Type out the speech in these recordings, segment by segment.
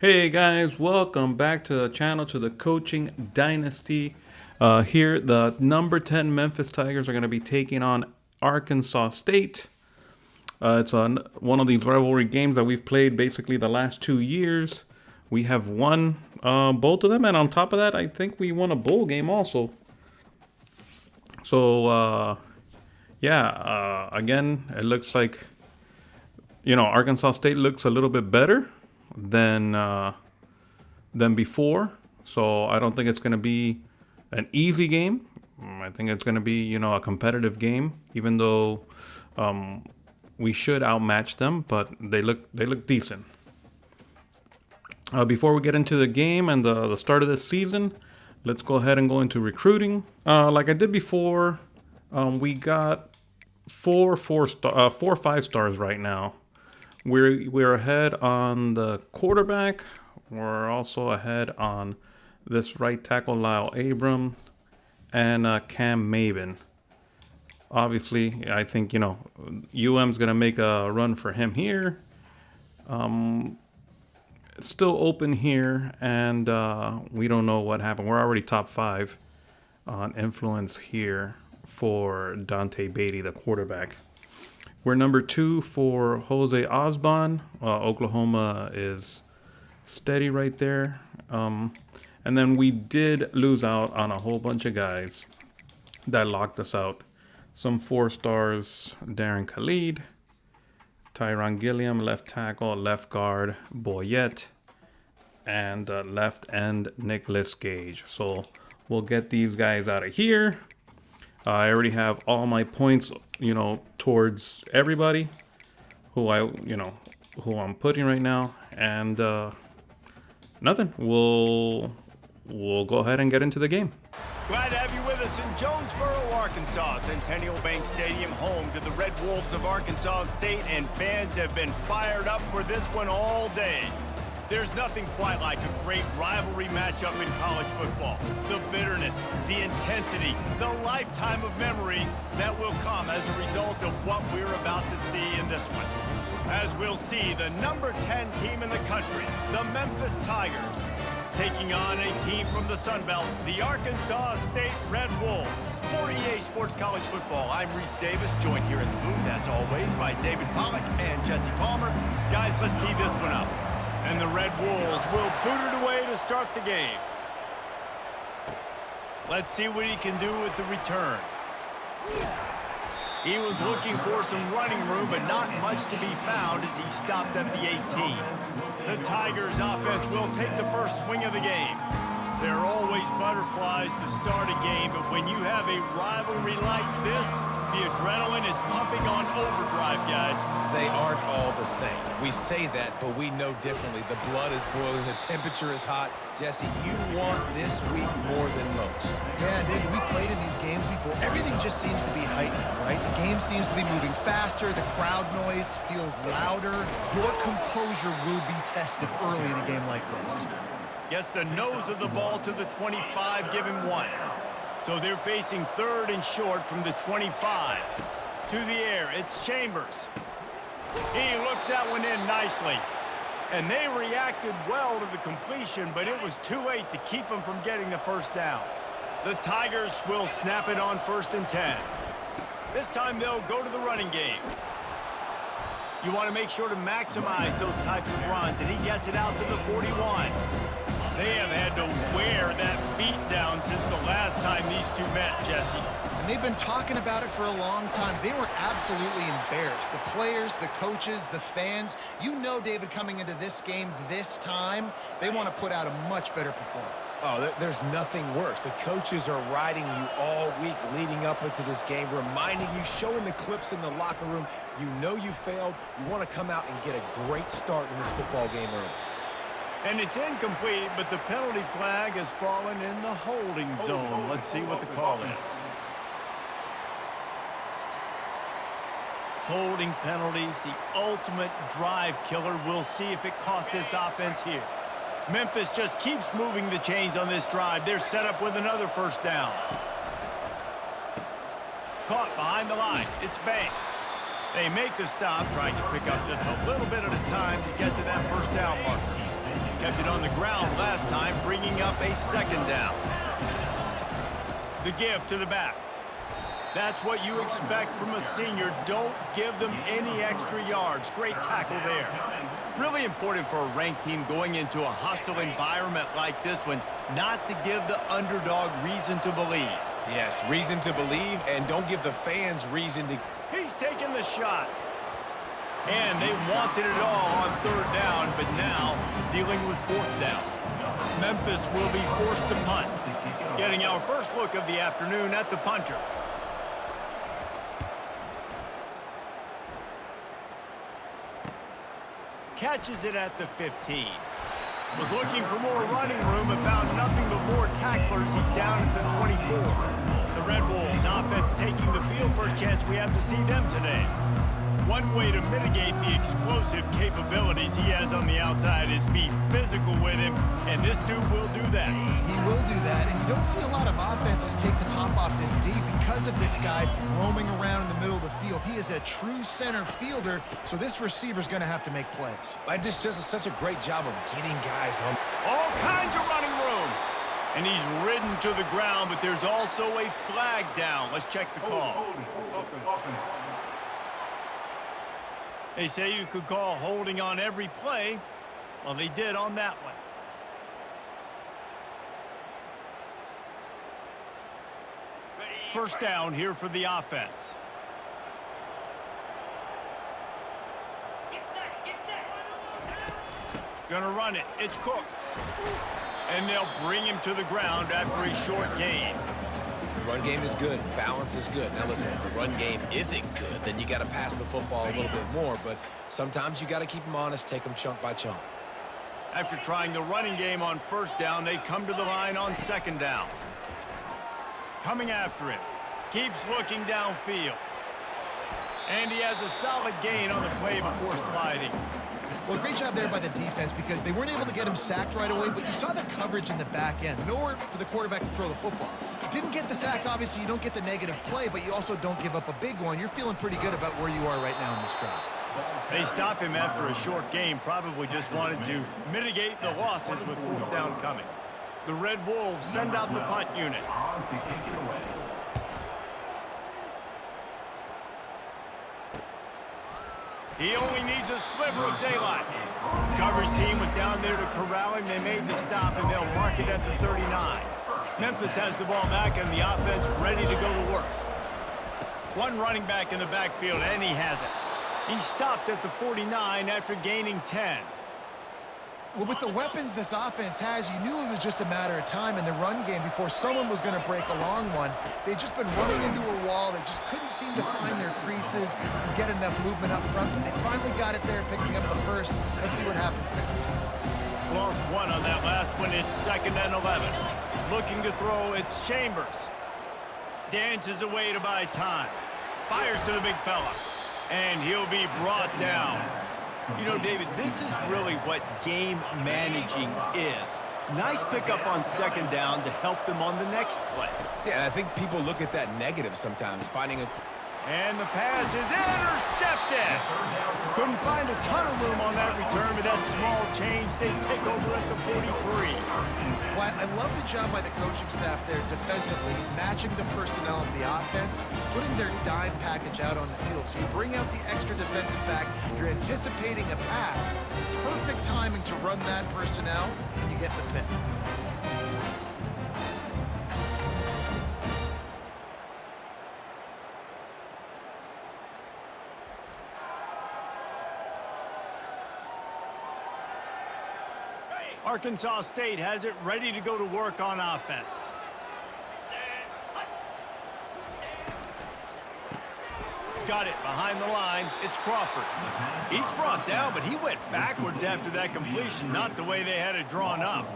Hey guys, welcome back to the channel, to the Coaching Dynasty. Here, the number 10 Memphis Tigers are going to be taking on Arkansas State. It's one of these rivalry games that we've played basically the last 2 years. We have won both of them, and on top of that, I think we won a bowl game also. So, again, it looks like, Arkansas State looks a little bit better than before. So I don't think it's going to be an easy game. I think it's going to be, a competitive game, even though we should outmatch them, but they look decent. Before we get into the game and the start of this season, let's go ahead and go into recruiting. Like I did before, we got four 5 stars right now. We're ahead on the quarterback. We're also ahead on this right tackle, Lyle Abram, and Cam Maven. Obviously, I think, UM's going to make a run for him here. It's still open here, and we don't know what happened. We're already top 5 on influence here for Dante Beatty, the quarterback. We're number 2 for Jose Osbon. Oklahoma is steady right there. And then we did lose out on a whole bunch of guys that locked us out. Some 4 stars: Darren Khalid, Tyron Gilliam, left tackle, left guard, Boyette, and left end, Nicholas Gage. So we'll get these guys out of here. I already have all my points, towards everybody who I'm putting right now, and nothing. We'll go ahead and get into the game. Glad to have you with us in Jonesboro, Arkansas. Centennial Bank Stadium, home to the Red Wolves of Arkansas State, and fans have been fired up for this one all day. There's nothing quite like a great rivalry matchup in college football. The bitterness, the intensity, the lifetime of memories that will come as a result of what we're about to see in this one. As we'll see, the number 10 team in the country, the Memphis Tigers, taking on a team from the Sun Belt, the Arkansas State Red Wolves. For EA Sports College Football, I'm Reese Davis, joined here in the booth, as always, by David Pollack and Jesse Palmer. Guys, let's tee this one up. And the Red Wolves will boot it away to start the game. Let's see what he can do with the return. He was looking for some running room, but not much to be found as he stopped at the 18. The Tigers offense will take the first swing of the game. There are always butterflies to start a game, but when you have a rivalry like this, the adrenaline is pumping on overdrive, guys. They aren't all the same. We say that, but we know differently. The blood is boiling, the temperature is hot. Jesse, you want this week more than most. Yeah, David, we played in these games before. Everything just seems to be heightened, right? The game seems to be moving faster. The crowd noise feels louder. Your composure will be tested early in a game like this. Gets the nose of the ball to the 25, give him 1. So they're facing 3rd and short from the 25. To the air, it's Chambers. He looks that one in nicely. And they reacted well to the completion, but it was too late to keep him from getting the first down. The Tigers will snap it on 1st and 10. This time they'll go to the running game. You want to make sure to maximize those types of runs, and he gets it out to the 41. They have had to wear that beat down since the last time these two met, Jesse. And they've been talking about it for a long time. They were absolutely embarrassed. The players, the coaches, the fans. David, coming into this game this time, they want to put out a much better performance. Oh, there's nothing worse. The coaches are riding you all week leading up into this game, reminding you, showing the clips in the locker room. You know you failed. You want to come out and get a great start in this football game early. And it's incomplete, but the penalty flag has fallen in the holding zone. Let's see what the call is. Holding penalties, the ultimate drive killer. We'll see if it costs this offense here. Memphis just keeps moving the chains on this drive. They're set up with another first down. Caught behind the line. It's Banks. They make the stop, trying to pick up just a little bit at a time to get to that first down marker. kept it on the ground last time, bringing up a second down. The give to the back. That's what you expect from a senior. Don't give them any extra yards. Great tackle there. Really important for a ranked team going into a hostile environment like this one, not to give the underdog reason to believe. Yes, reason to believe, and don't give the fans reason to... He's taking the shot. And they wanted it all on third down, but now dealing with fourth down. Memphis will be forced to punt. Getting our first look of the afternoon at the punter. Catches it at the 15. Was looking for more running room and found nothing but more tacklers. He's down at the 24. The Red Wolves offense taking the field for a chance we have to see them today. One way to mitigate the explosive capabilities he has on the outside is be physical with him, and this dude will do that. He will do that, and you don't see a lot of offenses take the top off this deep because of this guy roaming around in the middle of the field. He is a true center fielder, so this receiver's going to have to make plays. Like, this just is such a great job of getting guys home. All kinds of running room. And he's ridden to the ground, but there's also a flag down. Let's check the call. They say you could call holding on every play. Well, they did on that one. First down here for the offense. Gonna run it. It's Cooks. And they'll bring him to the ground after a short gain. The run game is good. Balance is good. Now listen, if the run game isn't good, then you got to pass the football a little bit more. But sometimes you got to keep them honest, take them chunk by chunk. After trying the running game on first down, they come to the line on second down. Coming after him. Keeps looking downfield. And he has a solid gain on the play before sliding. Well, great job there by the defense because they weren't able to get him sacked right away, but you saw the coverage in the back end. Nowhere for the quarterback to throw the football. Didn't get the sack, obviously. You don't get the negative play, but you also don't give up a big one. You're feeling pretty good about where you are right now in this drive. They stop him after a short game. Probably just wanted to mitigate the losses with fourth down coming. The Red Wolves send out the punt unit. He only needs a sliver of daylight. Coverage team was down there to corral him. They made the stop, and they'll mark it at the 39. Memphis has the ball back, and the offense ready to go to work. One running back in the backfield, and he has it. He stopped at the 49 after gaining 10. Well, with the weapons this offense has, you knew it was just a matter of time in the run game before someone was going to break a long one. They'd just been running into a wall. They just couldn't seem to find their creases and get enough movement up front. But they finally got it there, picking up the first. Let's see what happens next. Lost one on that last one. It's 2nd and 11. Looking to throw, it's Chambers. Dances away to buy time. Fires to the big fella. And he'll be brought down. You know, David, this is really what game managing is. Nice pickup on second down to help them on the next play. Yeah, and I think people look at that negative sometimes, finding a... And the pass is intercepted. Couldn't find a ton of room on that return, but that small change, they take over at the 43. Well, I love the job by the coaching staff there defensively, matching the personnel of the offense, putting their dime package out on the field. So you bring out the extra defensive back, you're anticipating a pass, perfect timing to run that personnel, and you get the pick. Arkansas State has it ready to go to work on offense. Got it behind the line. It's Crawford. He's brought down, but he went backwards after that completion, not the way they had it drawn up.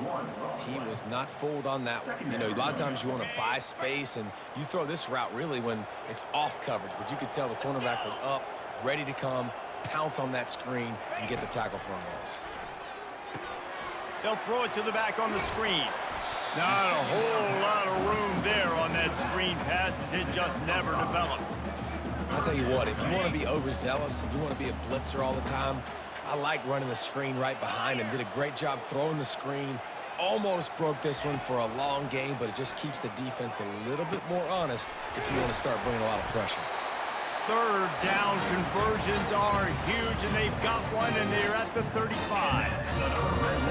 He was not fooled on that one. You know, a lot of times you want to buy space, and you throw this route really when it's off coverage. But you could tell the cornerback was up, ready to come, pounce on that screen, and get the tackle for him. They'll throw it to the back on the screen. Not a whole lot of room there on that screen pass as it just never developed. I'll tell you what, if you want to be overzealous and you want to be a blitzer all the time, I like running the screen right behind him. Did a great job throwing the screen. Almost broke this one for a long game, but it just keeps the defense a little bit more honest if you want to start bringing a lot of pressure. Third down conversions are huge, and they've got one, and they're at the 35.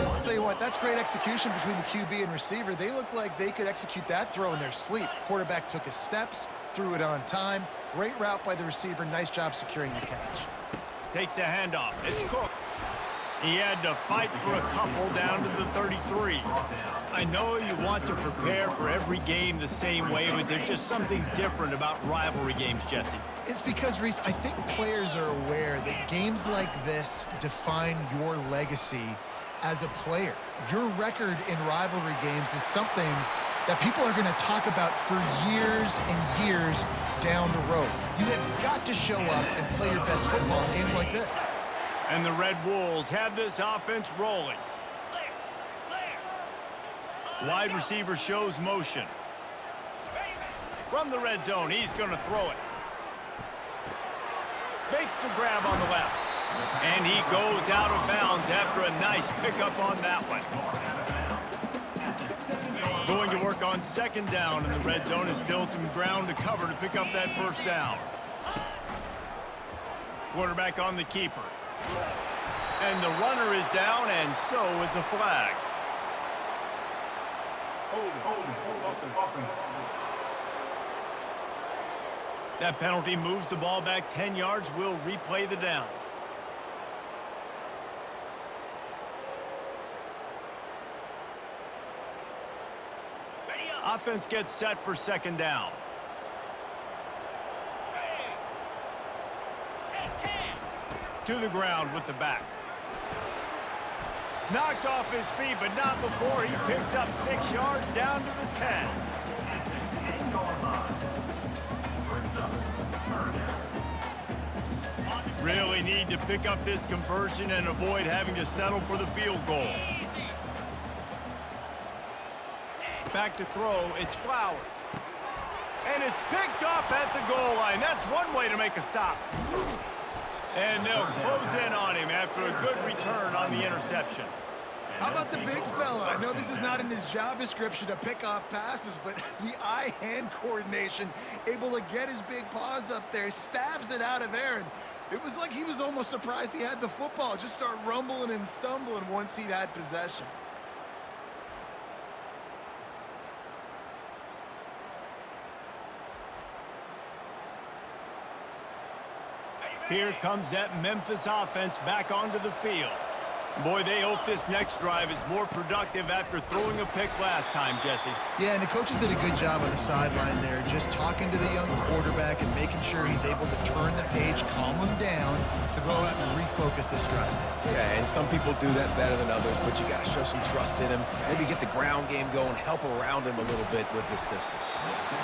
I'll tell you what, that's great execution between the QB and receiver. They look like they could execute that throw in their sleep. Quarterback took his steps, threw it on time. Great route by the receiver. Nice job securing the catch. Takes a handoff. It's Cooks. He had to fight for a couple down to the 33. I know you want to prepare for every game the same way, but there's just something different about rivalry games, Jesse. It's because, Reese, I think players are aware that games like this define your legacy as a player. Your record in rivalry games is something that people are going to talk about for years and years down the road. You have got to show up and play your best football in games like this. And the Red Wolves have this offense rolling. Wide receiver shows motion. From the red zone, he's going to throw it. Makes the grab on the left. And he goes out of bounds after a nice pickup on that one. Going to work on second down in the red zone, is still some ground to cover to pick up that first down. Quarterback on the keeper. And the runner is down, and so is a flag. That penalty moves the ball back 10 yards. We'll replay the down. Offense gets set for second down. To the ground with the back. Knocked off his feet, but not before he picks up 6 yards down to the 10. Really need to pick up this conversion and avoid having to settle for the field goal. Back to throw, it's Flowers. And it's picked off at the goal line. That's one way to make a stop. And they'll close in on him after a good return on the interception. How about the big fella? I know this is not in his job description to pick off passes, but the eye-hand coordination, able to get his big paws up there, stabs it out of Aaron. It was like he was almost surprised he had the football, just start rumbling and stumbling once he had possession. Here comes that Memphis offense back onto the field. Boy, they hope this next drive is more productive after throwing a pick last time, Jesse. Yeah, and the coaches did a good job on the sideline there, just talking to the young quarterback and making sure he's able to turn the page, calm him down to go out and refocus this drive. Yeah, and some people do that better than others, but you got to show some trust in him. Maybe get the ground game going, help around him a little bit with this system.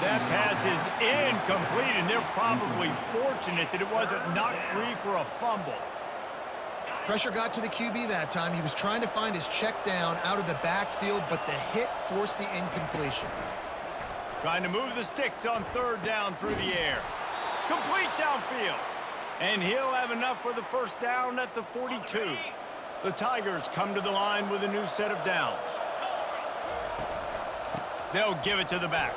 That pass is incomplete, and they're probably fortunate that it wasn't knocked free for a fumble. Pressure got to the QB that time. He was trying to find his check down out of the backfield, but the hit forced the incompletion. Trying to move the sticks on third down through the air. Complete downfield. And he'll have enough for the first down at the 42. The Tigers come to the line with a new set of downs. They'll give it to the back.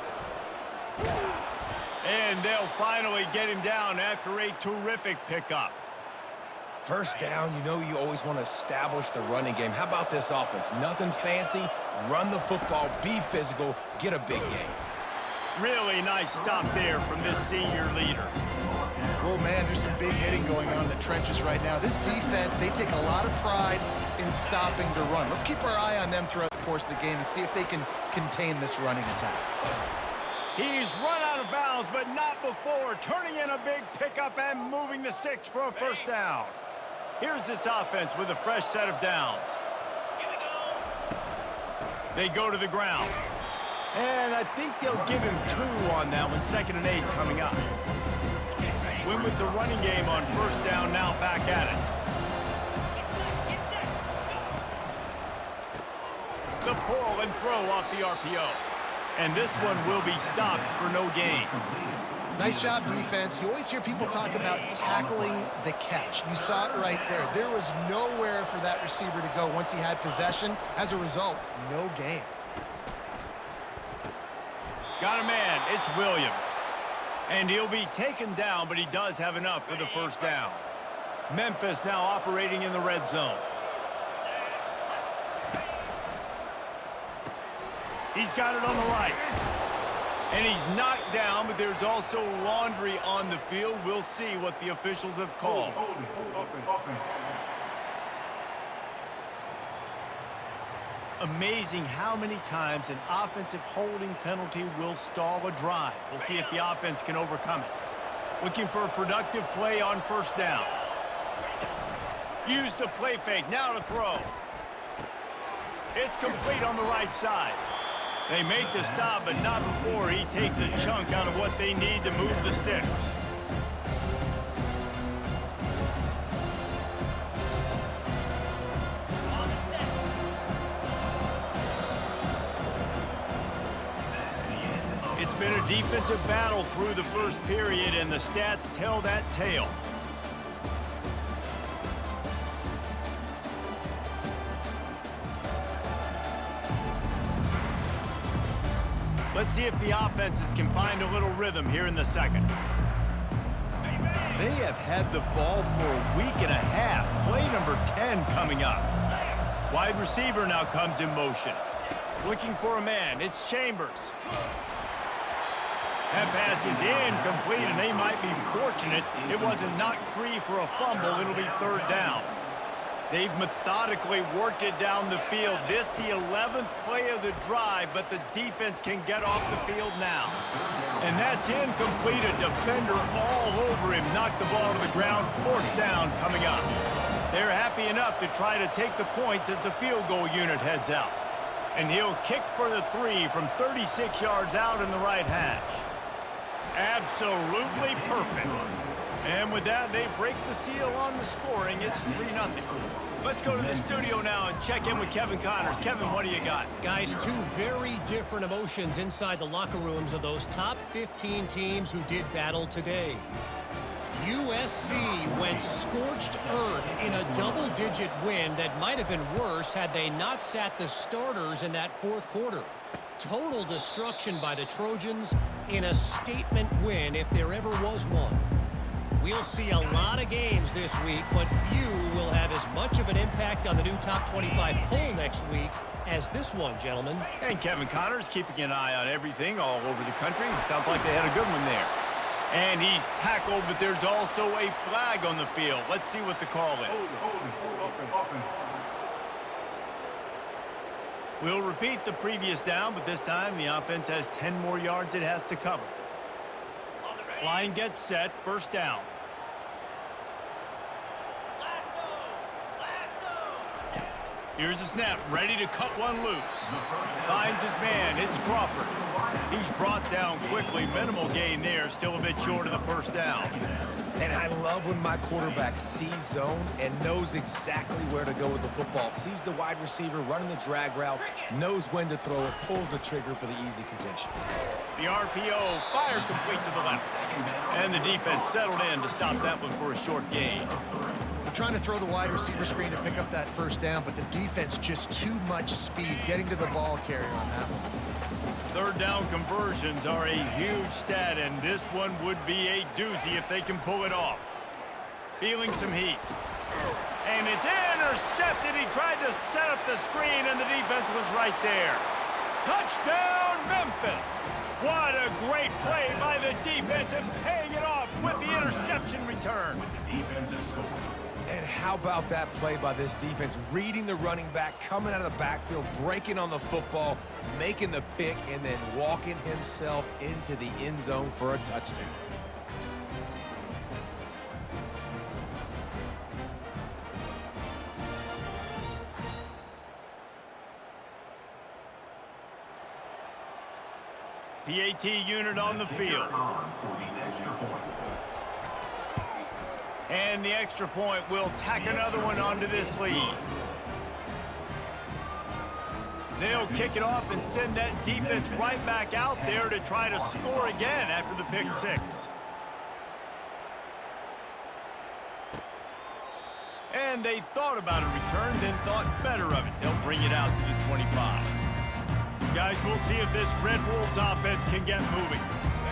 And they'll finally get him down after a terrific pickup. First down, you know you always want to establish the running game. How about this offense? Nothing fancy. Run the football, be physical, get a big game. Really nice stop there from this senior leader. Oh, man, there's some big hitting going on in the trenches right now. This defense, they take a lot of pride in stopping the run. Let's keep our eye on them throughout the course of the game and see if they can contain this running attack. He's run out of bounds, but not before turning in a big pickup and moving the sticks for a first down. Here's this offense with a fresh set of downs. They go to the ground. And I think they'll give him 2 on that one, 2nd and 8 coming up. Win with the running game on first down, now back at it. The pull and throw off the RPO. And this one will be stopped for no gain. Nice job, defense. You always hear people talk about tackling the catch. You saw it right there. There was nowhere for that receiver to go once he had possession. As a result, no gain. Got a man. It's Williams. And he'll be taken down, but he does have enough for the first down. Memphis now operating in the red zone. He's got it on the right. And he's knocked down, but there's also laundry on the field. We'll see what the officials have called. Amazing how many times an offensive holding penalty will stall a drive. We'll see if the offense can overcome it. Looking for a productive play on first down. Use the play fake, now to throw. It's complete on the right side. They make the stop, but not before he takes a chunk out of what they need to move the sticks. It's been a defensive battle through the first period, and the stats tell that tale. Let's see if the offenses can find a little rhythm here in the second. They have had the ball for a week and a half. Play number 10 coming up. Wide receiver now comes in motion. Looking for a man. It's Chambers. That pass is incomplete, and they might be fortunate it wasn't knocked free for a fumble. It'll be third down. They've methodically worked it down the field. This the 11th play of the drive, but the defense can get off the field now. And that's incomplete. A defender all over him. Knocked the ball to the ground. Fourth down coming up. They're happy enough to try to take the points as the field goal unit heads out. And he'll kick for the 3 from 36 yards out in the right hash. Absolutely perfect. And with that, they break the seal on the scoring. It's 3-0. Let's go to the studio now and check in with Kevin Connors. Kevin, what do you got? Guys, two very different emotions inside the locker rooms of those top 15 teams who did battle today. USC went scorched earth in a double-digit win that might have been worse had they not sat the starters in that fourth quarter. Total destruction by the Trojans in a statement win if there ever was one. We'll see a lot of games this week, but few will have as much of an impact on the new top 25 poll next week as this one, gentlemen. And Kevin Connors keeping an eye on everything all over the country. It sounds like they had a good one there. And he's tackled, but there's also a flag on the field. Let's see what the call is. We'll repeat the previous down, but this time the offense has 10 more yards it has to cover. Line gets set, first down. Here's the snap, ready to cut one loose. Finds his man, it's Crawford. He's brought down quickly, minimal gain there, still a bit short of the first down. And I love when my quarterback sees zone and knows exactly where to go with the football. Sees the wide receiver running the drag route, knows when to throw it, pulls the trigger for the easy completion. The RPO fired complete to the left. And the defense settled in to stop that one for a short gain. They're trying to throw the wide receiver screen to pick up that first down, but the defense just too much speed getting to the ball carrier on that one. Third down conversions are a huge stat, and this one would be a doozy if they can pull it off. Feeling some heat. And it's intercepted. He tried to set up the screen, and the defense was right there. Touchdown, Memphis. What a great play by the defense and paying it off with the interception return. And how about that play by this defense? Reading the running back, coming out of the backfield, breaking on the football, making the pick, and then walking himself into the end zone for a touchdown. PAT unit on the field. And the extra point will tack another one onto this lead. They'll kick it off and send that defense right back out there to try to score again after the pick six. And they thought about a return, then thought better of it. They'll bring it out to the 25. Guys, we'll see if this Red Wolves offense can get moving.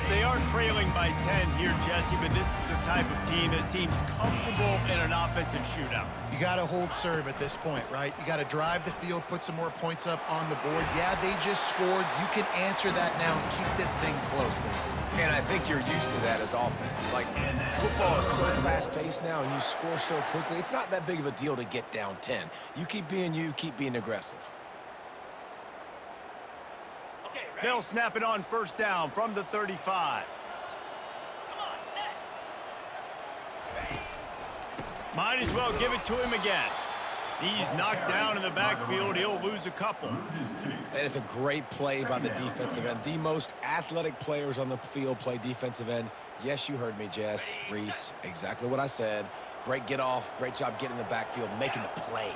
They are trailing by 10 here, Jesse, but this is the type of team that seems comfortable in an offensive shootout. You got to hold serve at this point, right? You got to drive the field, put some more points up on the board. Yeah, they just scored. You can answer that now and keep this thing close. And I think you're used to that as offense. Like, football is so fast-paced now, and you score so quickly, it's not that big of a deal to get down 10. You, keep being aggressive. They'll snap it on first down from the 35. Might as well give it to him again. He's knocked down in the backfield. He'll lose a couple. And it's a great play by the defensive end. The most athletic players on the field play defensive end. Yes, you heard me, Jess, Reese. Exactly what I said. Great get off. Great job getting in the backfield, making the play.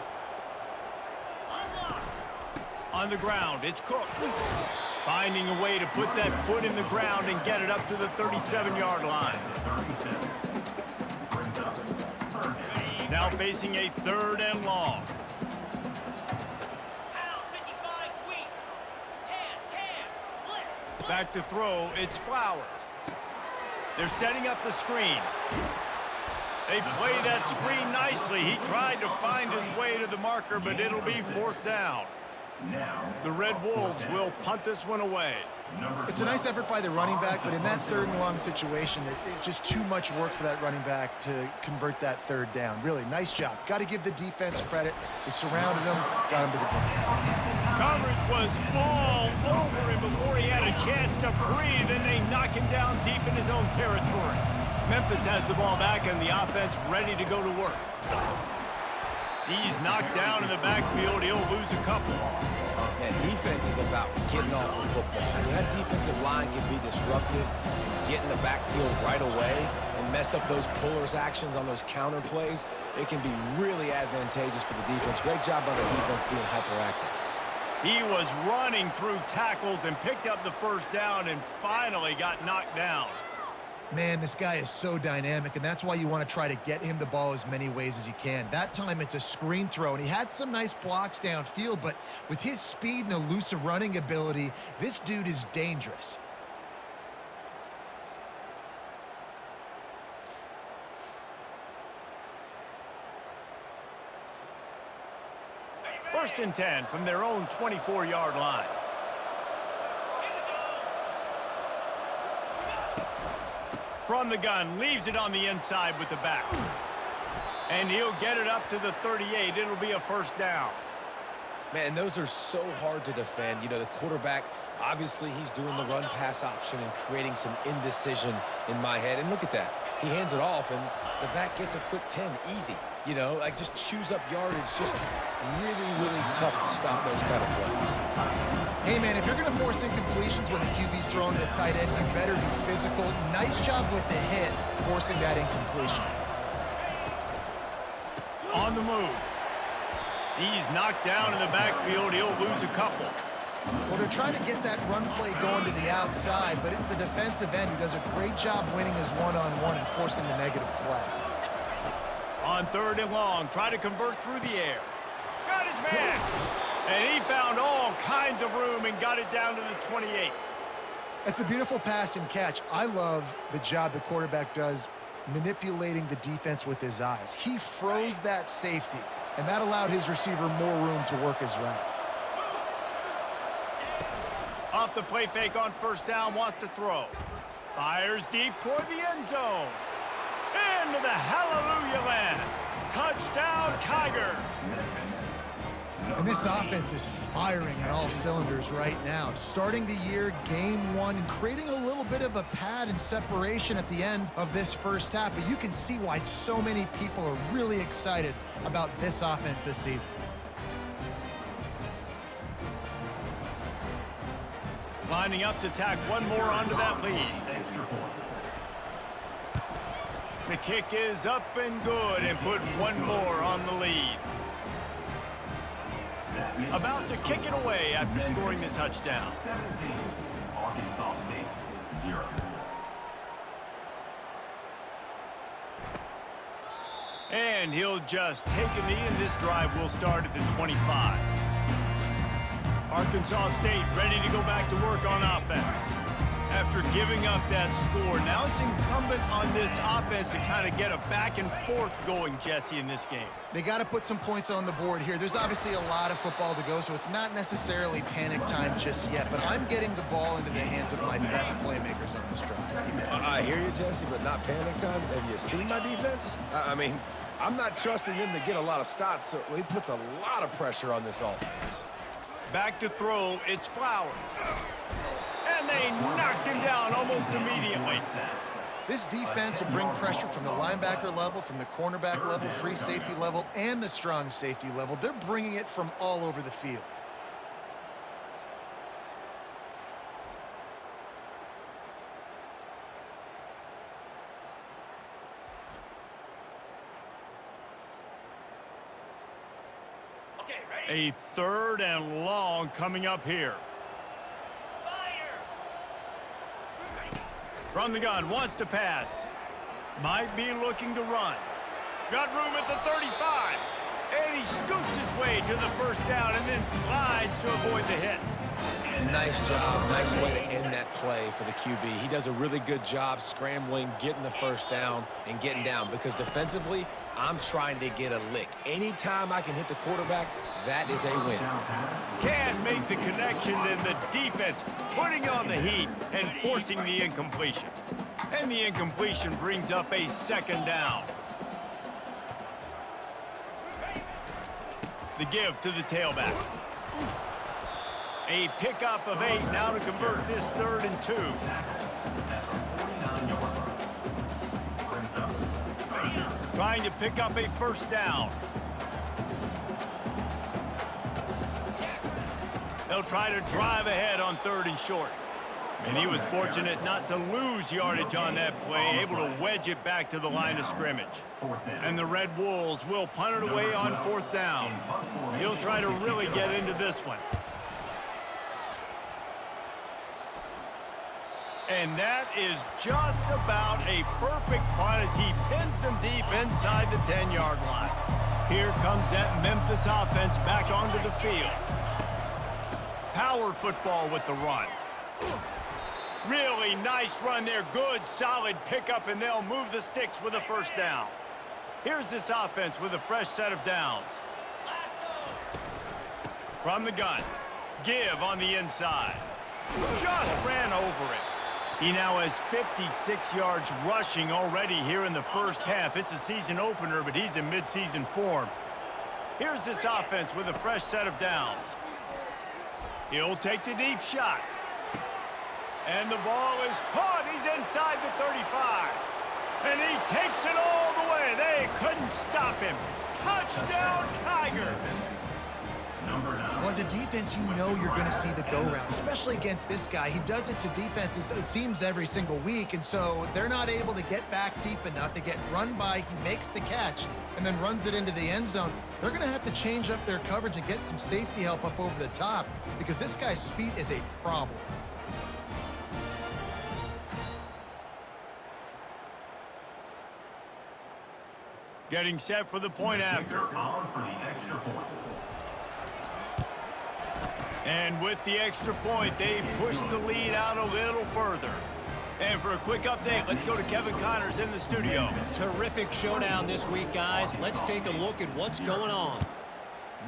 On the ground, it's Cook. Finding a way to put that foot in the ground and get it up to the 37-yard line. Now facing a 3rd and long. Back to throw, it's Flowers. They're setting up the screen. They play that screen nicely. He tried to find his way to the marker, but it'll be 4th down. The Red Wolves will punt this one away. It's a nice effort by the running back, but in that 3rd and long situation, it's just too much work for that running back to convert that 3rd down. Really, nice job. Got to give the defense credit. They surrounded him, got him to the ground. Coverage was all over him before he had a chance to breathe, and they knock him down deep in his own territory. Memphis has the ball back and the offense ready to go to work. He's knocked down in the backfield. He'll lose a couple. Yeah, defense is about getting off the football. I mean, that defensive line can be disruptive, get in the backfield right away, and mess up those pullers actions on those counter plays. It can be really advantageous for the defense. Great job by the defense being hyperactive. He was running through tackles and picked up the 1st down and finally got knocked down. Man, this guy is so dynamic, and that's why you want to try to get him the ball as many ways as you can. That time, it's a screen throw, and he had some nice blocks downfield, but with his speed and elusive running ability, this dude is dangerous. First and 10 from their own 24-yard line. From the gun, leaves it on the inside with the back. And he'll get it up to the 38. It'll be a 1st down. Man, those are so hard to defend. You know, the quarterback, obviously he's doing the run-pass option and creating some indecision in my head. And look at that. He hands it off, and the back gets a quick 10. Easy. You know, like just chews up yardage. Just really, really tough to stop those kind of plays. Hey, man, if you're going to force incompletions when the QB's throwing to the tight end, you better be physical. Nice job with the hit, forcing that incompletion. On the move. He's knocked down in the backfield. He'll lose a couple. Well, they're trying to get that run play going to the outside, but it's the defensive end who does a great job winning his one-on-one and forcing the negative play. On 3rd and long, try to convert through the air. Got his man. And he found all kinds of room and got it down to the 28. It's a beautiful pass and catch. I love the job the quarterback does manipulating the defense with his eyes. He froze that safety, and that allowed his receiver more room to work his route. Off the play fake on 1st down, wants to throw. Fires deep toward the end zone. Into the hallelujah land. Touchdown, Tigers. And this offense is firing on all cylinders right now. Starting the year, game 1, and creating a little bit of a pad and separation at the end of this 1st half. But you can see why so many people are really excited about this offense this season. Lining up to tack one more onto that lead. The kick is up and good and put one more on the lead. About to kick it away after scoring the touchdown. 17, Arkansas State, 0. And he'll just take a knee, and this drive will start at the 25. Arkansas State ready to go back to work on offense. After giving up that score, now it's incumbent on this offense to kind of get a back and forth going, Jesse, in this game. They got to put some points on the board here. There's obviously a lot of football to go, so it's not necessarily panic time just yet, but I'm getting the ball into the hands of my best playmakers on this drive. I hear you, Jesse, but not panic time. Have you seen my defense? I mean, I'm not trusting them to get a lot of stops, so he puts a lot of pressure on this offense. Back to throw, it's Flowers. And they knocked him down almost immediately. This defense will bring pressure from the linebacker level, from the cornerback level, free safety level, and the strong safety level. They're bringing it from all over the field. A 3rd and long coming up here. From the gun, wants to pass. Might be looking to run. Got room at the 35. And he scoots his way to the first down and then slides to avoid the hit. Nice job. Nice way to end that play for the QB. He does a really good job scrambling, getting the first down, and getting down. Because defensively, I'm trying to get a lick. Anytime I can hit the quarterback, that is a win. Can't make the connection, and the defense putting on the heat and forcing the incompletion. And the incompletion brings up a 2nd down. The give to the tailback. A pickup of 8 now to convert this 3rd and 2. Trying to pick up a 1st down. They'll try to drive ahead on 3rd and short. And he was fortunate not to lose yardage on that play, able to wedge it back to the line of scrimmage. And the Red Wolves will punt it away on 4th down. He'll try to really get into this one. And that is just about a perfect punt as he pins them deep inside the 10-yard line. Here comes that Memphis offense back onto the field. Power football with the run. Really nice run there. Good, solid pickup, and they'll move the sticks with a 1st down. Here's this offense with a fresh set of downs. From the gun. Give on the inside. Just ran over it. He now has 56 yards rushing already here in the first half. It's a season opener, but he's in midseason form. Here's this offense with a fresh set of downs. He'll take the deep shot. And the ball is caught. He's inside the 35. And he takes it all the way. They couldn't stop him. Touchdown, Tiger. Well, as a defense, you know you're going to see the go-round, especially against this guy. He does it to defenses, it seems, every single week, and so they're not able to get back deep enough to get run by. He makes the catch and then runs it into the end zone. They're going to have to change up their coverage and get some safety help up over the top because this guy's speed is a problem. Getting set for the point after. And with the extra point, they push the lead out a little further. And for a quick update, let's go to Kevin Connors in the studio. Terrific showdown this week, guys. Let's take a look at what's going on.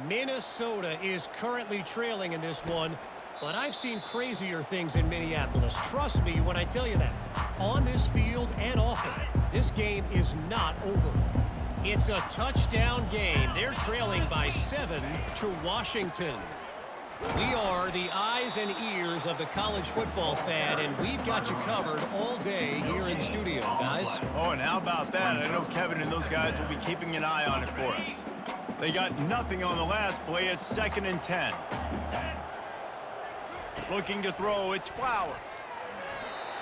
Minnesota is currently trailing in this one, but I've seen crazier things in Minneapolis. Trust me when I tell you that. On this field and off it, this game is not over. It's a touchdown game. They're trailing by 7 to Washington. We are the eyes and ears of the college football fan, and we've got you covered all day here in studio, guys. Oh, and how about that? I know Kevin and those guys will be keeping an eye on it for us. They got nothing on the last play. It's 2nd and 10. Looking to throw, it's Flowers.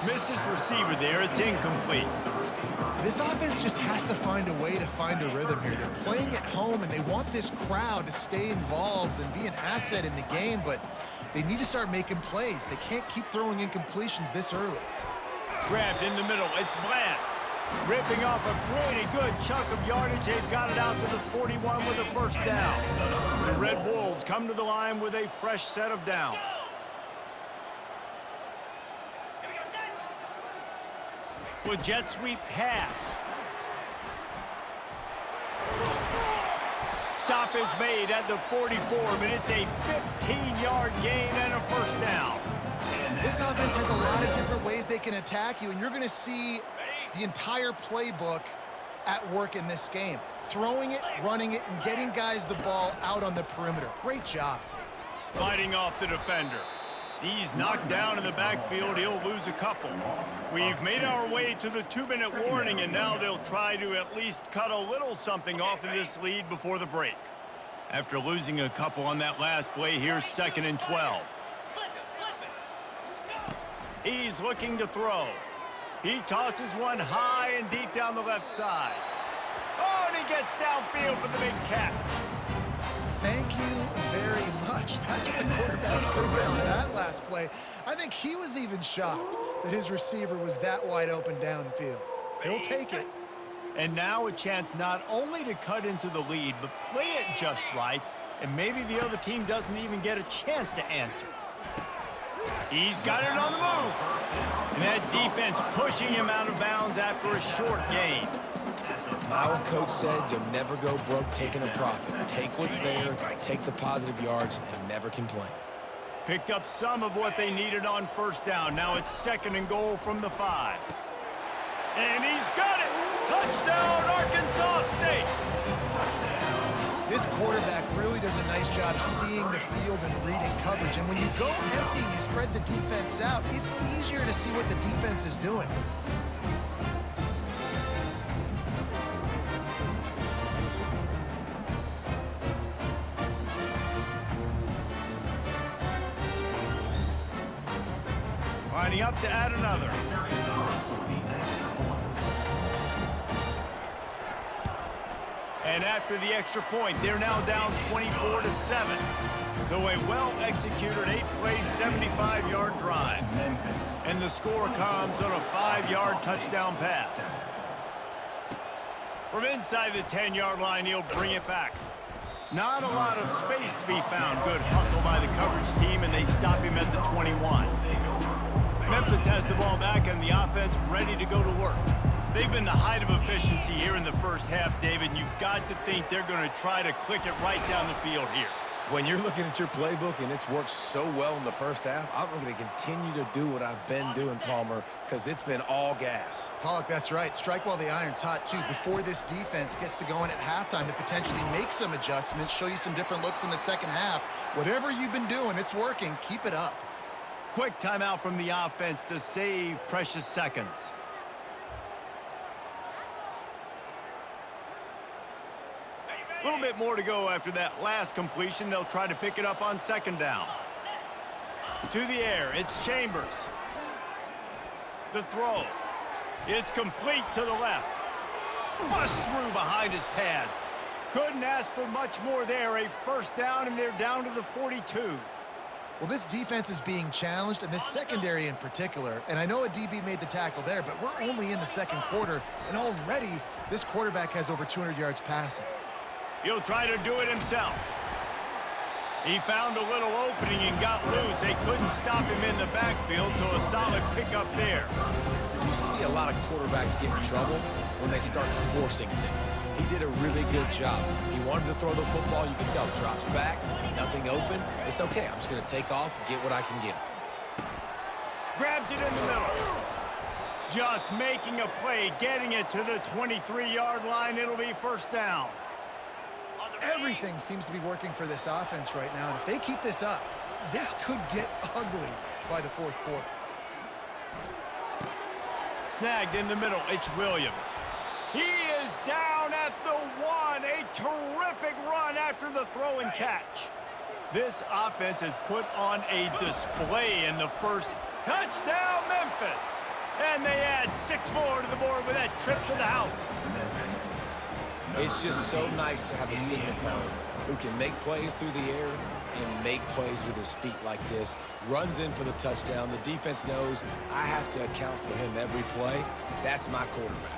Missed his receiver there. It's incomplete. This offense just has to find a way to find a rhythm here. They're playing at home, and they want this crowd to stay involved and be an asset in the game, but they need to start making plays. They can't keep throwing incompletions this early. Grabbed in the middle. It's Bland. Ripping off a pretty good chunk of yardage. They've got it out to the 41 with a first down. The Red Wolves come to the line with a fresh set of downs. With jet sweep pass. Stop is made at the 44, but it's a 15-yard gain and a first down. This offense has a lot of different ways they can attack you, and you're going to see the entire playbook at work in this game. Throwing it, running it, and getting guys the ball out on the perimeter. Great job. Fighting off the defender. He's knocked down in the backfield. He'll lose a couple. We've made our way to the 2-minute warning, and now they'll try to at least cut a little something off of this lead before the break. After losing a couple on that last play, here's 2nd and 12. He's looking to throw. He tosses one high and deep down the left side. Oh, and he gets downfield for the big catch. Thank you very much. That's what the quarterback's thinking on that last play. I think he was even shocked that his receiver was that wide open downfield. He'll take it. And now a chance not only to cut into the lead, but play it just right, and maybe the other team doesn't even get a chance to answer. He's got it on the move. And that defense pushing him out of bounds after a short gain. Our coach said you'll never go broke taking a profit. Take what's there, take the positive yards, and never complain. Picked up some of what they needed on first down. Now it's 2nd and goal from the 5. And he's got it! Touchdown, Arkansas State! This quarterback really does a nice job seeing the field and reading coverage. And when you go empty and you spread the defense out, it's easier to see what the defense is doing. Lining up to add another. And after the extra point, they're now down 24-7. So a well-executed 8-play, 75-yard drive. And the score comes on a 5-yard touchdown pass. From inside the 10-yard line, he'll bring it back. Not a lot of space to be found. Good hustle by the coverage team, and they stop him at the 21. Memphis has the ball back, and the offense ready to go to work. They've been the height of efficiency here in the first half, David, and you've got to think they're going to try to click it right down the field here. When you're looking at your playbook and it's worked so well in the first half, I'm going to continue to do what I've been doing, Palmer, because it's been all gas. Pollock, that's right. Strike while the iron's hot, too. Before this defense gets to going at halftime to potentially make some adjustments, show you some different looks in the second half. Whatever you've been doing, it's working. Keep it up. Quick timeout from the offense to save precious seconds. A little bit more to go after that last completion. They'll try to pick it up on 2nd down. To the air, it's Chambers. The throw. It's complete to the left. Bust through behind his pad. Couldn't ask for much more there. A first down, and they're down to the 42. Well, this defense is being challenged, and this secondary in particular. And I know a DB made the tackle there, but we're only in the second quarter, and already this quarterback has over 200 yards passing. He'll try to do it himself. He found a little opening and got loose. They couldn't stop him in the backfield, so a solid pickup there. You see a lot of quarterbacks get in trouble when they start forcing things. He did a really good job. He wanted to throw the football. You can tell. Drops back, nothing open. It's okay. I'm just going to take off, get what I can get. Grabs it in the middle. Just making a play, getting it to the 23-yard line. It'll be first down. Everything seems to be working for this offense right now, and if they keep this up, this could get ugly by the fourth quarter. Snagged in the middle, it's Williams. He is down at the 1. A terrific run after the throw and catch. This offense has put on a display in the first touchdown, Memphis. And they add 6 more to the board with that trip to the house. It's just so nice to have a signal caller who can make plays through the air and make plays with his feet like this. Runs in for the touchdown. The defense knows I have to account for him every play. That's my quarterback.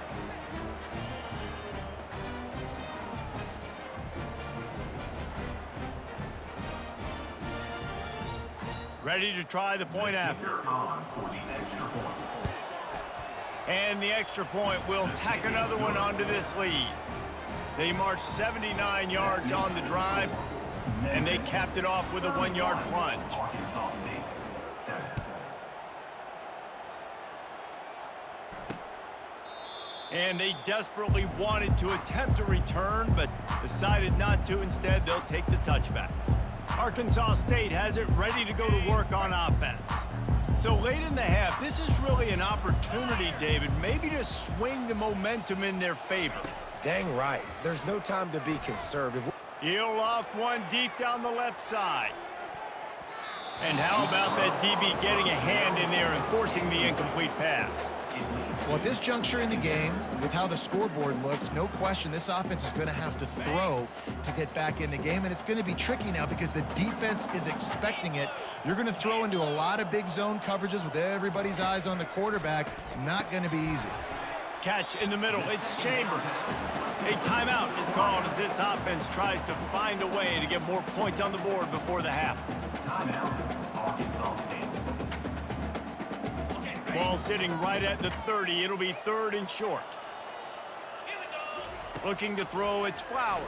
Ready to try the point after. And the extra point will tack another one onto this lead. They marched 79 yards on the drive, and they capped it off with a 1-yard plunge. Arkansas State, 7. And they desperately wanted to attempt a return, but decided not to. Instead, they'll take the touchback. Arkansas State has it ready to go to work on offense. So late in the half, this is really an opportunity, David, maybe to swing the momentum in their favor. Dang right. There's no time to be conservative. He'll loft one deep down the left side. And how about that DB getting a hand in there and forcing the incomplete pass? Well, at this juncture in the game, with how the scoreboard looks, no question this offense is going to have to throw to get back in the game, and it's going to be tricky now because the defense is expecting it. You're going to throw into a lot of big zone coverages with everybody's eyes on the quarterback. Not going to be easy. Catch in the middle. It's Chambers. A timeout is called as this offense tries to find a way to get more points on the board before the half. Timeout, Arkansas State. Ball sitting right at the 30. It'll be 3rd and short. Looking to throw, it's Flowers.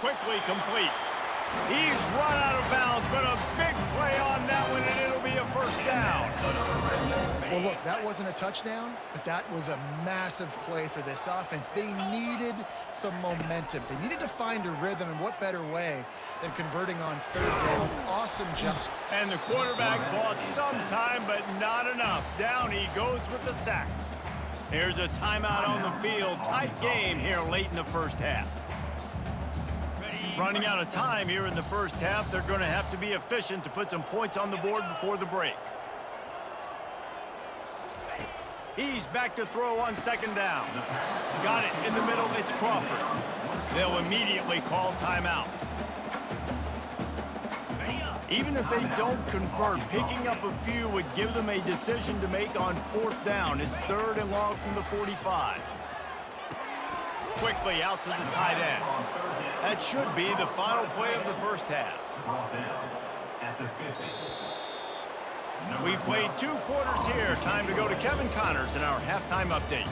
Quickly complete. He's run out of bounds, but a big play on that one, and it'll be a 1st down. Well, look, that wasn't a touchdown, but that was a massive play for this offense. They needed some momentum. They needed to find a rhythm, and what better way than converting on 3rd down. Awesome job. And the quarterback bought some time, but not enough. Down he goes with the sack. Here's a timeout on the field. Tight game here late in the 1st half. Running out of time here in the 1st half. They're going to have to be efficient to put some points on the board before the break. He's back to throw on 2nd down. Got it in the middle. It's Crawford. They'll immediately call timeout. Even if they don't convert, picking up a few would give them a decision to make on 4th down. It's 3rd and long from the 45. Quickly out to the tight end. That should be the final play of the 1st half. Brought down at the 50. We've played 2 quarters here. Time to go to Kevin Connors in our halftime update.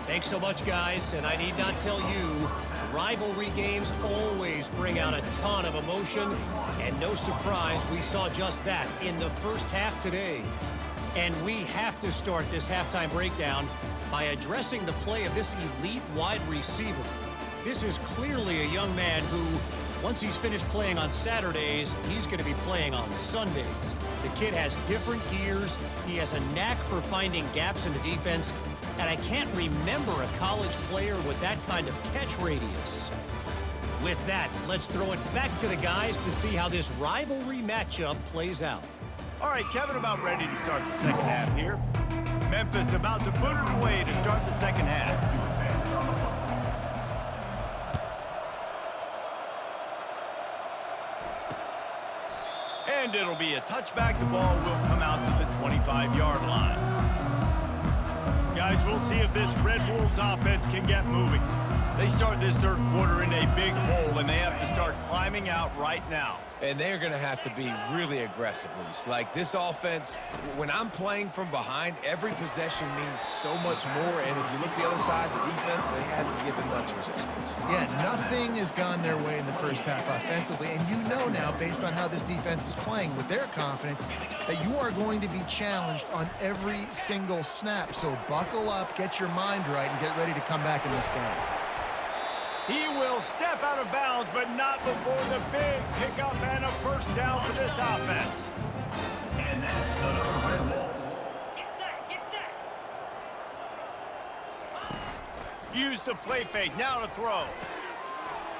Thanks so much, guys, and I need not tell you, rivalry games always bring out a ton of emotion, and no surprise, we saw just that in the 1st half today. And we have to start this halftime breakdown by addressing the play of this elite wide receiver. This is clearly a young man who, once he's finished playing on Saturdays, he's going to be playing on Sundays. The kid has different gears. He has a knack for finding gaps in the defense, and I can't remember a college player with that kind of catch radius. With that, let's throw it back to the guys to see how this rivalry matchup plays out. All right, Kevin, about ready to start the 2nd half here. Memphis about to put it away to start the 2nd half. And it'll be a touchback. The ball will come out to the 25-yard line. Guys, we'll see if this Red Wolves offense can get moving. They start this 3rd quarter in a big hole, and they have to start climbing out right now. And they're going to have to be really aggressive, Reese. Like, this offense, when I'm playing from behind, every possession means so much more. And if you look the other side, the defense, they haven't given much resistance. Yeah, nothing has gone their way in the 1st half offensively. And you know now, based on how this defense is playing with their confidence, that you are going to be challenged on every single snap. So buckle up, get your mind right, and get ready to come back in this game. He will step out of bounds, but not before the big pickup and a 1st down for this offense. And that's the Red Wolves. Get set. Use the play fake, now to throw.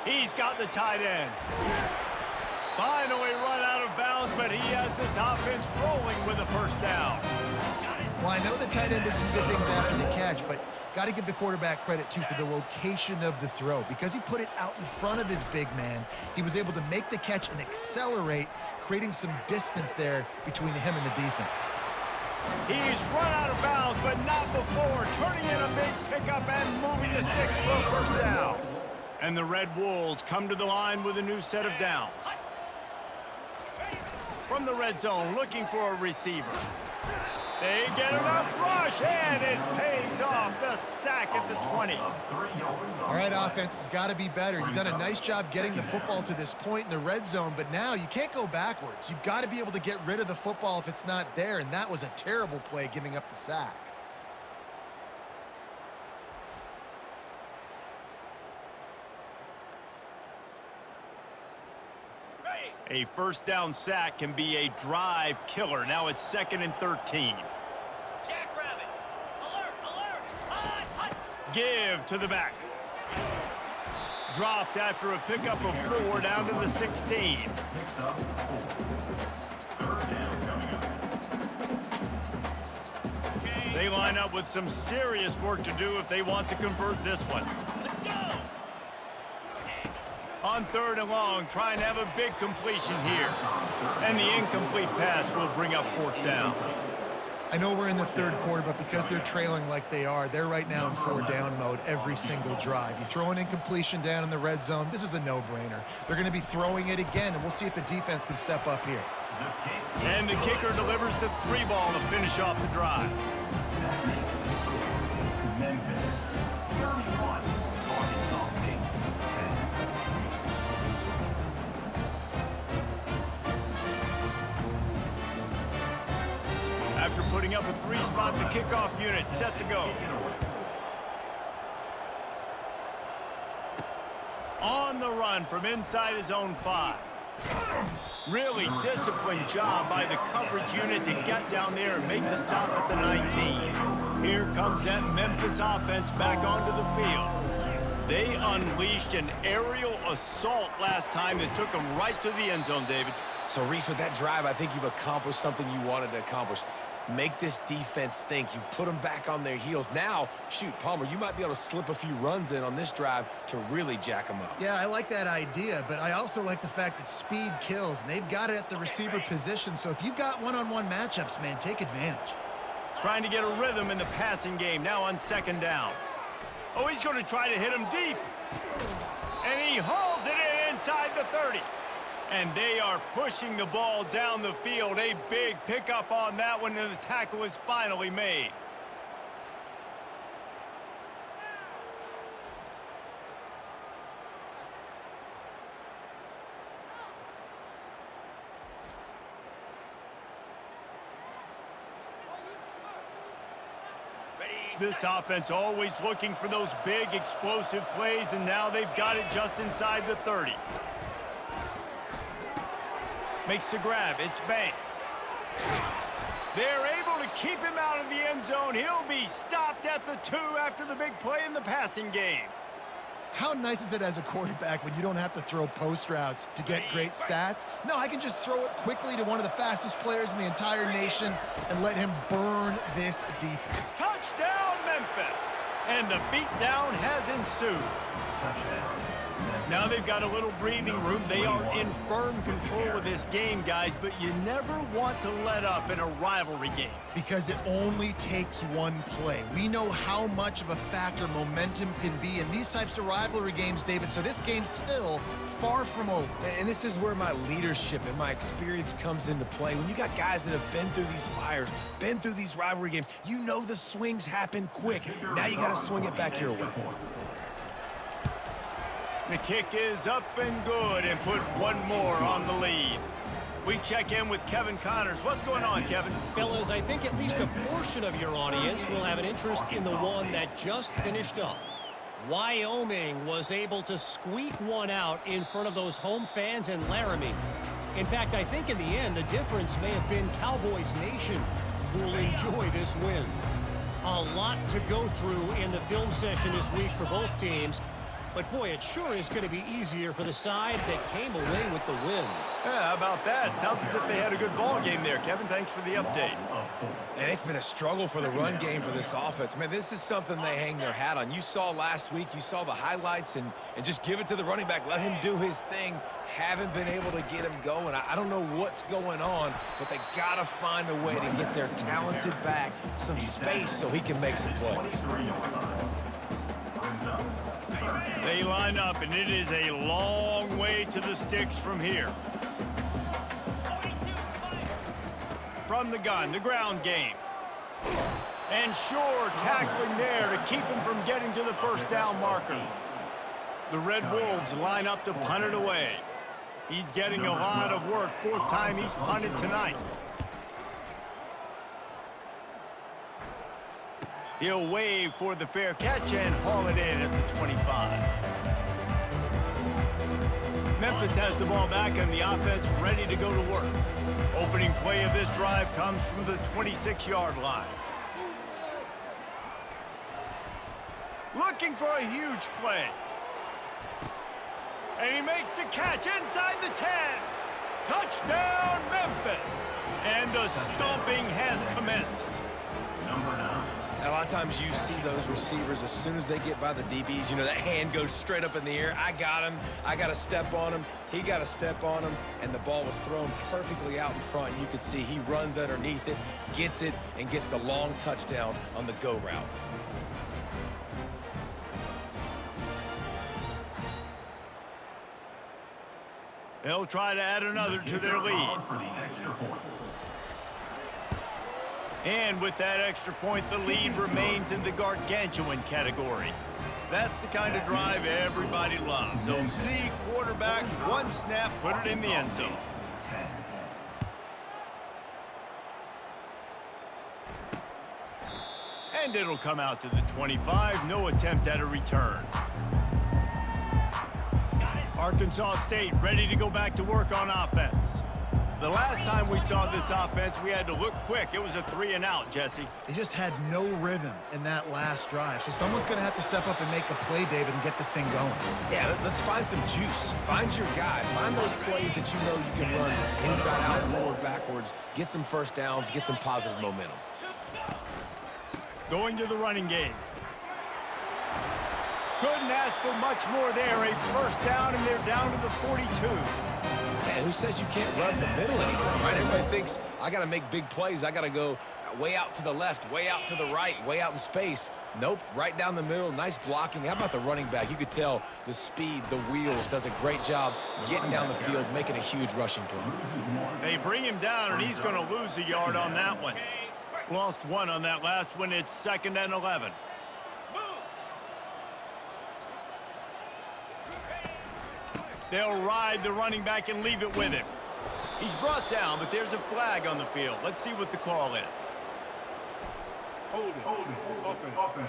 He's got the tight end. Finally run out of bounds, but he has this offense rolling with a 1st down. Well, I know the tight end did some good things after the catch, but got to give the quarterback credit, too, for the location of the throw. Because he put it out in front of his big man, he was able to make the catch and accelerate, creating some distance there between him and the defense. He's run out of bounds, but not before. Turning in a big pickup and moving the sticks for a first down. And the Red Wolves come to the line with a new set of downs. From the red zone, looking for a receiver. They get enough rush, and it pays off. The sack at the 20. All right, offense has got to be better. You've done a nice job getting the football to this point in the red zone, but now you can't go backwards. You've got to be able to get rid of the football if it's not there, and that was a terrible play giving up the sack. A first down sack can be a drive killer. Now it's 2nd and 13. Jackrabbit. Alert, alert. Hot, hot. Give to the back. Dropped after a pickup of 4 down to the 16. Picks up 4. Third down coming up. They line up with some serious work to do if they want to convert this one. Let's go. On 3rd and long, trying to have a big completion here. And the incomplete pass will bring up 4th down. I know we're in the third quarter, but because they're trailing like they are, they're right now in 4-down mode every single drive. You throw an incompletion down in the red zone, this is a no-brainer. They're going to be throwing it again, and we'll see if the defense can step up here. And the kicker delivers the 3-ball to finish off the drive. Memphis 31. Arkansas State 10. After putting up a 3-spot, the kickoff unit set to go. On the run from inside his own 5. Really disciplined job by the coverage unit to get down there and make the stop at the 19. Here comes that Memphis offense back onto the field. They unleashed an aerial assault last time that took them right to the end zone, David. So, Reese, with that drive, I think you've accomplished something you wanted to accomplish. Make this defense think. You've put them back on their heels. Now, shoot, Palmer, you might be able to slip a few runs in on this drive to really jack them up. Yeah, I like that idea, but I also like the fact that speed kills, and they've got it at the receiver position. So if you've got one-on-one matchups, man, take advantage. Trying to get a rhythm in the passing game, now on 2nd down. Oh, he's going to try to hit him deep. And he hauls it in inside the 30. And they are pushing the ball down the field. A big pickup on that one, and the tackle is finally made. This offense always looking for those big explosive plays, and now they've got it just inside the 30. Makes the grab. It's Banks. They're able to keep him out of the end zone. He'll be stopped at the 2 after the big play in the passing game. How nice is it as a quarterback when you don't have to throw post routes to get great stats? No, I can just throw it quickly to one of the fastest players in the entire nation and let him burn this defense. Touchdown, Memphis! And the beatdown has ensued. Touchdown. Now they've got a little breathing room. They are in firm control of this game, guys, but you never want to let up in a rivalry game. Because it only takes one play. We know how much of a factor momentum can be in these types of rivalry games, David, so this game's still far from over. And this is where my leadership and my experience comes into play. When you got guys that have been through these fires, been through these rivalry games, you know the swings happen quick. Now you got to swing it back your way. The kick is up and good, and put one more on the lead. We check in with Kevin Connors. What's going on, Kevin? Fellas, I think at least a portion of your audience will have an interest in the one that just finished up. Wyoming was able to squeak one out in front of those home fans in Laramie. In fact, I think in the end, the difference may have been Cowboys Nation who will enjoy this win. A lot to go through in the film session this week for both teams. But boy, it sure is going to be easier for the side that came away with the win. Yeah, how about that? Sounds as if they had a good ball game there. Kevin, thanks for the update. And it's been a struggle for the run game for this offense. Man, this is something they hang their hat on. You saw last week, you saw the highlights, and just give it to the running back. Let him do his thing. Haven't been able to get him going. I don't know what's going on, but they got to find a way to get their talented back some space so he can make some plays. They line up, and it is a long way to the sticks from here. From the gun, the ground game. And sure, tackling there to keep him from getting to the first down marker. The Red Wolves line up to punt it away. He's getting a lot of work. Fourth time he's punted tonight. He'll wave for the fair catch and haul it in at the 25. Memphis has the ball back and the offense ready to go to work. Opening play of this drive comes from the 26-yard line. Looking for a huge play. And he makes the catch inside the 10. Touchdown, Memphis. And the stomping has commenced. Number 9. A lot of times you see those receivers, as soon as they get by the DBs, you know, that hand goes straight up in the air. I got him. I got to step on him. He got to step on him. And the ball was thrown perfectly out in front. You could see he runs underneath it, gets it, and gets the long touchdown on the go route. They'll try to add another to their lead. For the extra point. And with that extra point, the lead remains in the gargantuan category. That's the kind of drive everybody loves. OC quarterback, one snap, put it in the end zone. And it'll come out to the 25, no attempt at a return. Arkansas State ready to go back to work on offense. The last time we saw this offense, we had to look quick. It was a 3-and-out, Jesse. They just had no rhythm in that last drive. So someone's going to have to step up and make a play, David, and get this thing going. Yeah, let's find some juice. Find your guy. Find those plays that you know you can run inside out, forward, backwards. Get some first downs. Get some positive momentum. Going to the running game. Couldn't ask for much more there. A first down, and they're down to the 42. Man, who says you can't run the middle anymore, right? Everybody thinks, I got to make big plays. I got to go way out to the left, way out to the right, way out in space. Nope, right down the middle. Nice blocking. How about the running back? You could tell the speed, the wheels, does a great job getting down the field, making a huge rushing play. They bring him down, and he's going to lose a yard on that one. Lost one on that last one. It's 2nd and 11. They'll ride the running back and leave it with him. He's brought down, but there's a flag on the field. Let's see what the call is. Hold it. Offense.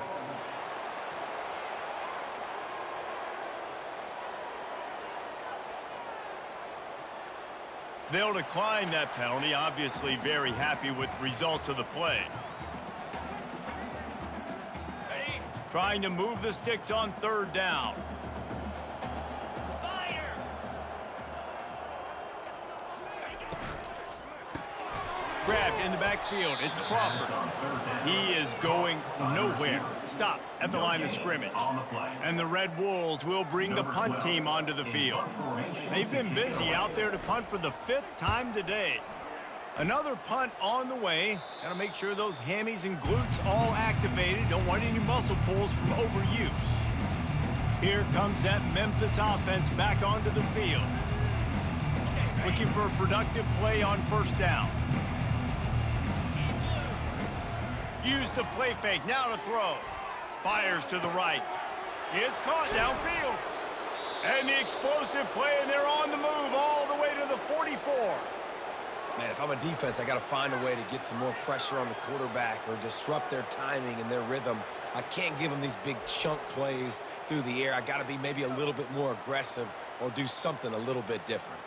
They'll decline that penalty, obviously very happy with results of the play. Trying to move the sticks on 3rd down. Grabbed in the backfield. It's Crawford. He is going nowhere. Stop at the line of scrimmage. And the Red Wolves will bring the punt team onto the field. They've been busy out there to punt for the 5th time today. Another punt on the way. Got to make sure those hammies and glutes all activated. Don't want any muscle pulls from overuse. Here comes that Memphis offense back onto the field. Looking for a productive play on 1st down. Use the play fake, now to throw. Fires to the right. It's caught downfield. And the explosive play, and they're on the move all the way to the 44. Man, if I'm a defense, I got to find a way to get some more pressure on the quarterback or disrupt their timing and their rhythm. I can't give them these big chunk plays through the air. I got to be maybe a little bit more aggressive or do something a little bit different.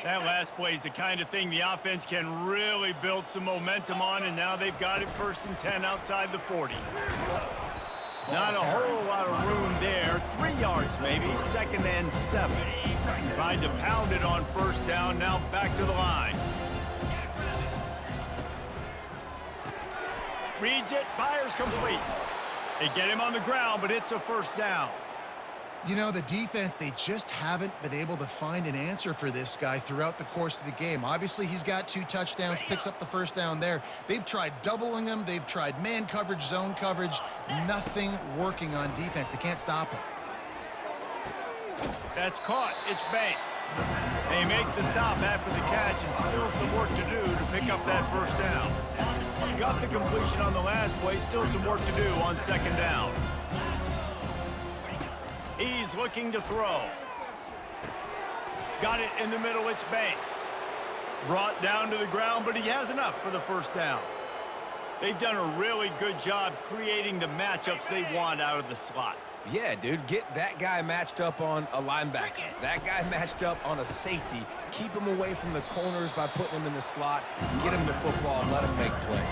That last play is the kind of thing the offense can really build some momentum on, and now they've got it 1st and 10 outside the 40. Not a whole lot of room there. 3 yards maybe, 2nd and 7. Tried to pound it on 1st down, now back to the line. Reads it, fires complete. They get him on the ground, but it's a 1st down. You know, the defense, they just haven't been able to find an answer for this guy throughout the course of the game. Obviously, he's got 2 touchdowns, picks up the 1st down there. They've tried doubling him. They've tried man coverage, zone coverage. Nothing working on defense. They can't stop him. That's caught. It's Banks. They make the stop after the catch, and still some work to do to pick up that 1st down. Got the completion on the last play. Still some work to do on 2nd down. He's looking to throw. Got it in the middle. It's Banks. Brought down to the ground, but he has enough for the 1st down. They've done a really good job creating the matchups they want out of the slot. Yeah, dude, get that guy matched up on a linebacker. That guy matched up on a safety. Keep him away from the corners by putting him in the slot. Get him the football and let him make plays.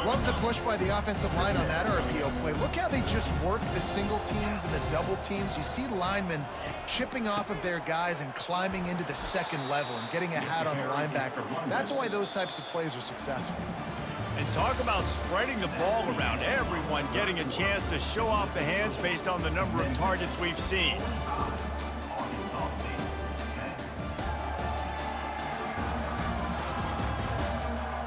Love the push by the offensive line on that RPO play. Look how they just work the single teams and the double teams. You see linemen chipping off of their guys and climbing into the 2nd level and getting a hat on the linebacker. That's why those types of plays are successful. And talk about spreading the ball around. Everyone getting a chance to show off the hands based on the number of targets we've seen.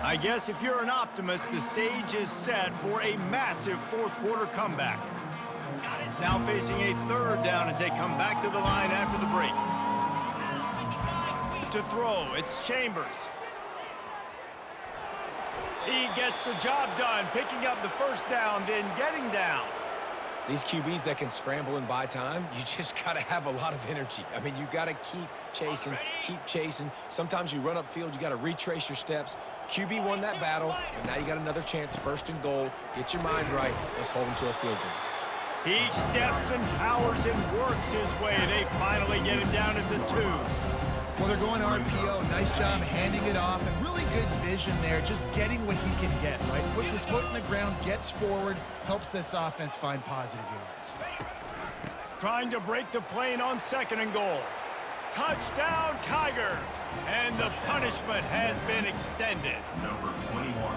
I guess if you're an optimist, the stage is set for a massive 4th quarter comeback. Now facing a 3rd down as they come back to the line after the break. To throw, it's Chambers. He gets the job done, picking up the 1st down, then getting down. These QBs that can scramble and buy time, you just got to have a lot of energy. I mean, you got to keep chasing, keep chasing. Sometimes you run upfield, you got to retrace your steps. QB won that battle, and now you got another chance, 1st and goal. Get your mind right. Let's hold him to a field goal. He steps and powers and works his way. They finally get him down at the 2. Well, they're going RPO. Nice job handing it off, and really good vision there, just getting what he can get, right? Puts his foot in the ground, gets forward, helps this offense find positive yards. Trying to break the plane on 2nd and goal. Touchdown, Tigers! And the punishment has been extended. Number 21.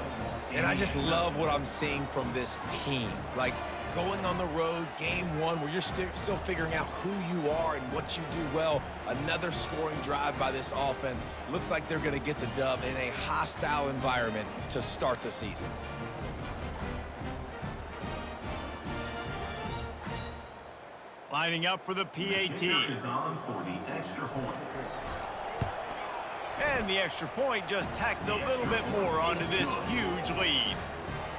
And I just love what I'm seeing from this team. Like, going on the road, game 1, where you're still figuring out who you are and what you do well. Another scoring drive by this offense. Looks like they're going to get the dub in a hostile environment to start the season. Lining up for the PAT. Is on for the extra point. And the extra point just tacks a little bit more onto this huge lead.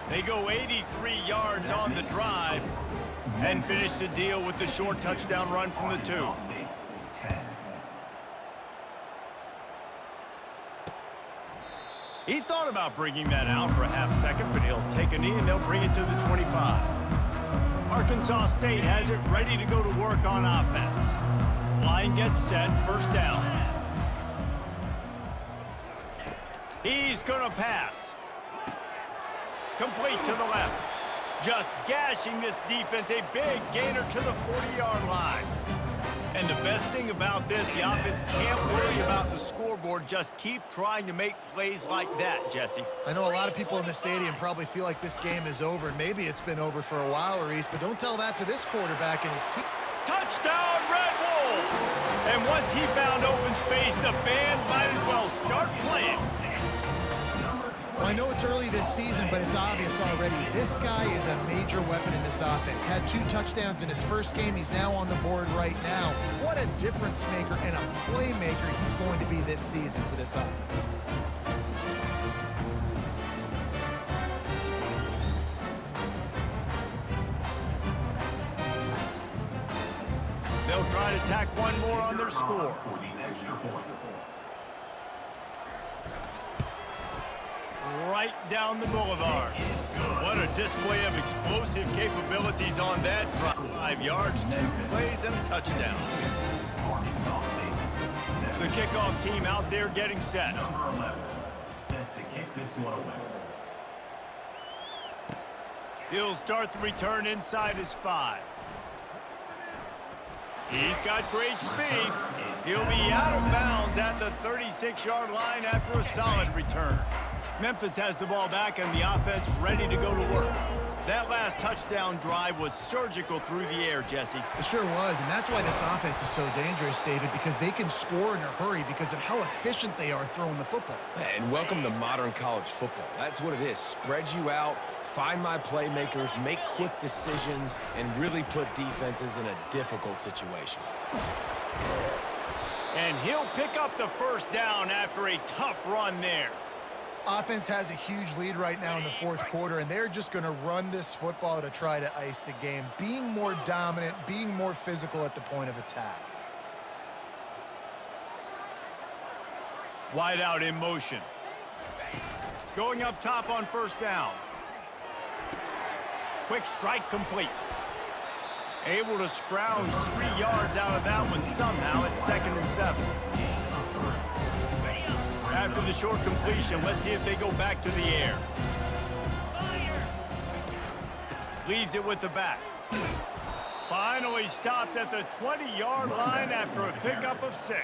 They go 83 yards on the drive and finish the deal with the short touchdown run from the 2. He thought about bringing that out for a half second, but he'll take a knee and they'll bring it to the 25. Arkansas State has it ready to go to work on offense. Line gets set, 1st down. He's gonna pass. Complete to the left. Just gashing this defense, a big gainer to the 40-yard line. And the best thing about this, the offense can't worry about the scoreboard. Just keep trying to make plays like that, Jesse. I know a lot of people in the stadium probably feel like this game is over, and maybe it's been over for a while, Reese, but don't tell that to this quarterback and his team. Touchdown, Red Wolves! And once he found open space, the band might as well start playing. Well, I know it's early this season, but it's obvious already. This guy is a major weapon in this offense. Had 2 touchdowns in his first game. He's now on the board right now. What a difference maker and a playmaker he's going to be this season for this offense. They'll try to tack one more on their score. For the extra point. Right down the boulevard. What a display of explosive capabilities on that drive. 5 yards, 2 plays, and a touchdown. Arkansas State, The kickoff team out there getting set. Number 11, set to kick this one away. He'll start the return inside his 5. He's got great speed. He'll be out of bounds at the 36-yard line after a solid return. Memphis has the ball back and the offense ready to go to work. That last touchdown drive was surgical through the air, Jesse. It sure was, and that's why this offense is so dangerous, David, because they can score in a hurry because of how efficient they are throwing the football. And welcome to modern college football. That's what it is. Spread you out, find my playmakers, make quick decisions, and really put defenses in a difficult situation. And he'll pick up the first down after a tough run there. Offense has a huge lead right now in the fourth quarter, and they're just going to run this football to try to ice the game, being more dominant, being more physical at the point of attack. Wide out in motion. Going up top on first down. Quick strike complete. Able to scrounge 3 yards out of that one somehow at 2nd and 7. After the short completion, let's see if they go back to the air. Leaves it with the back. Finally stopped at the 20-yard line after a pickup of 6.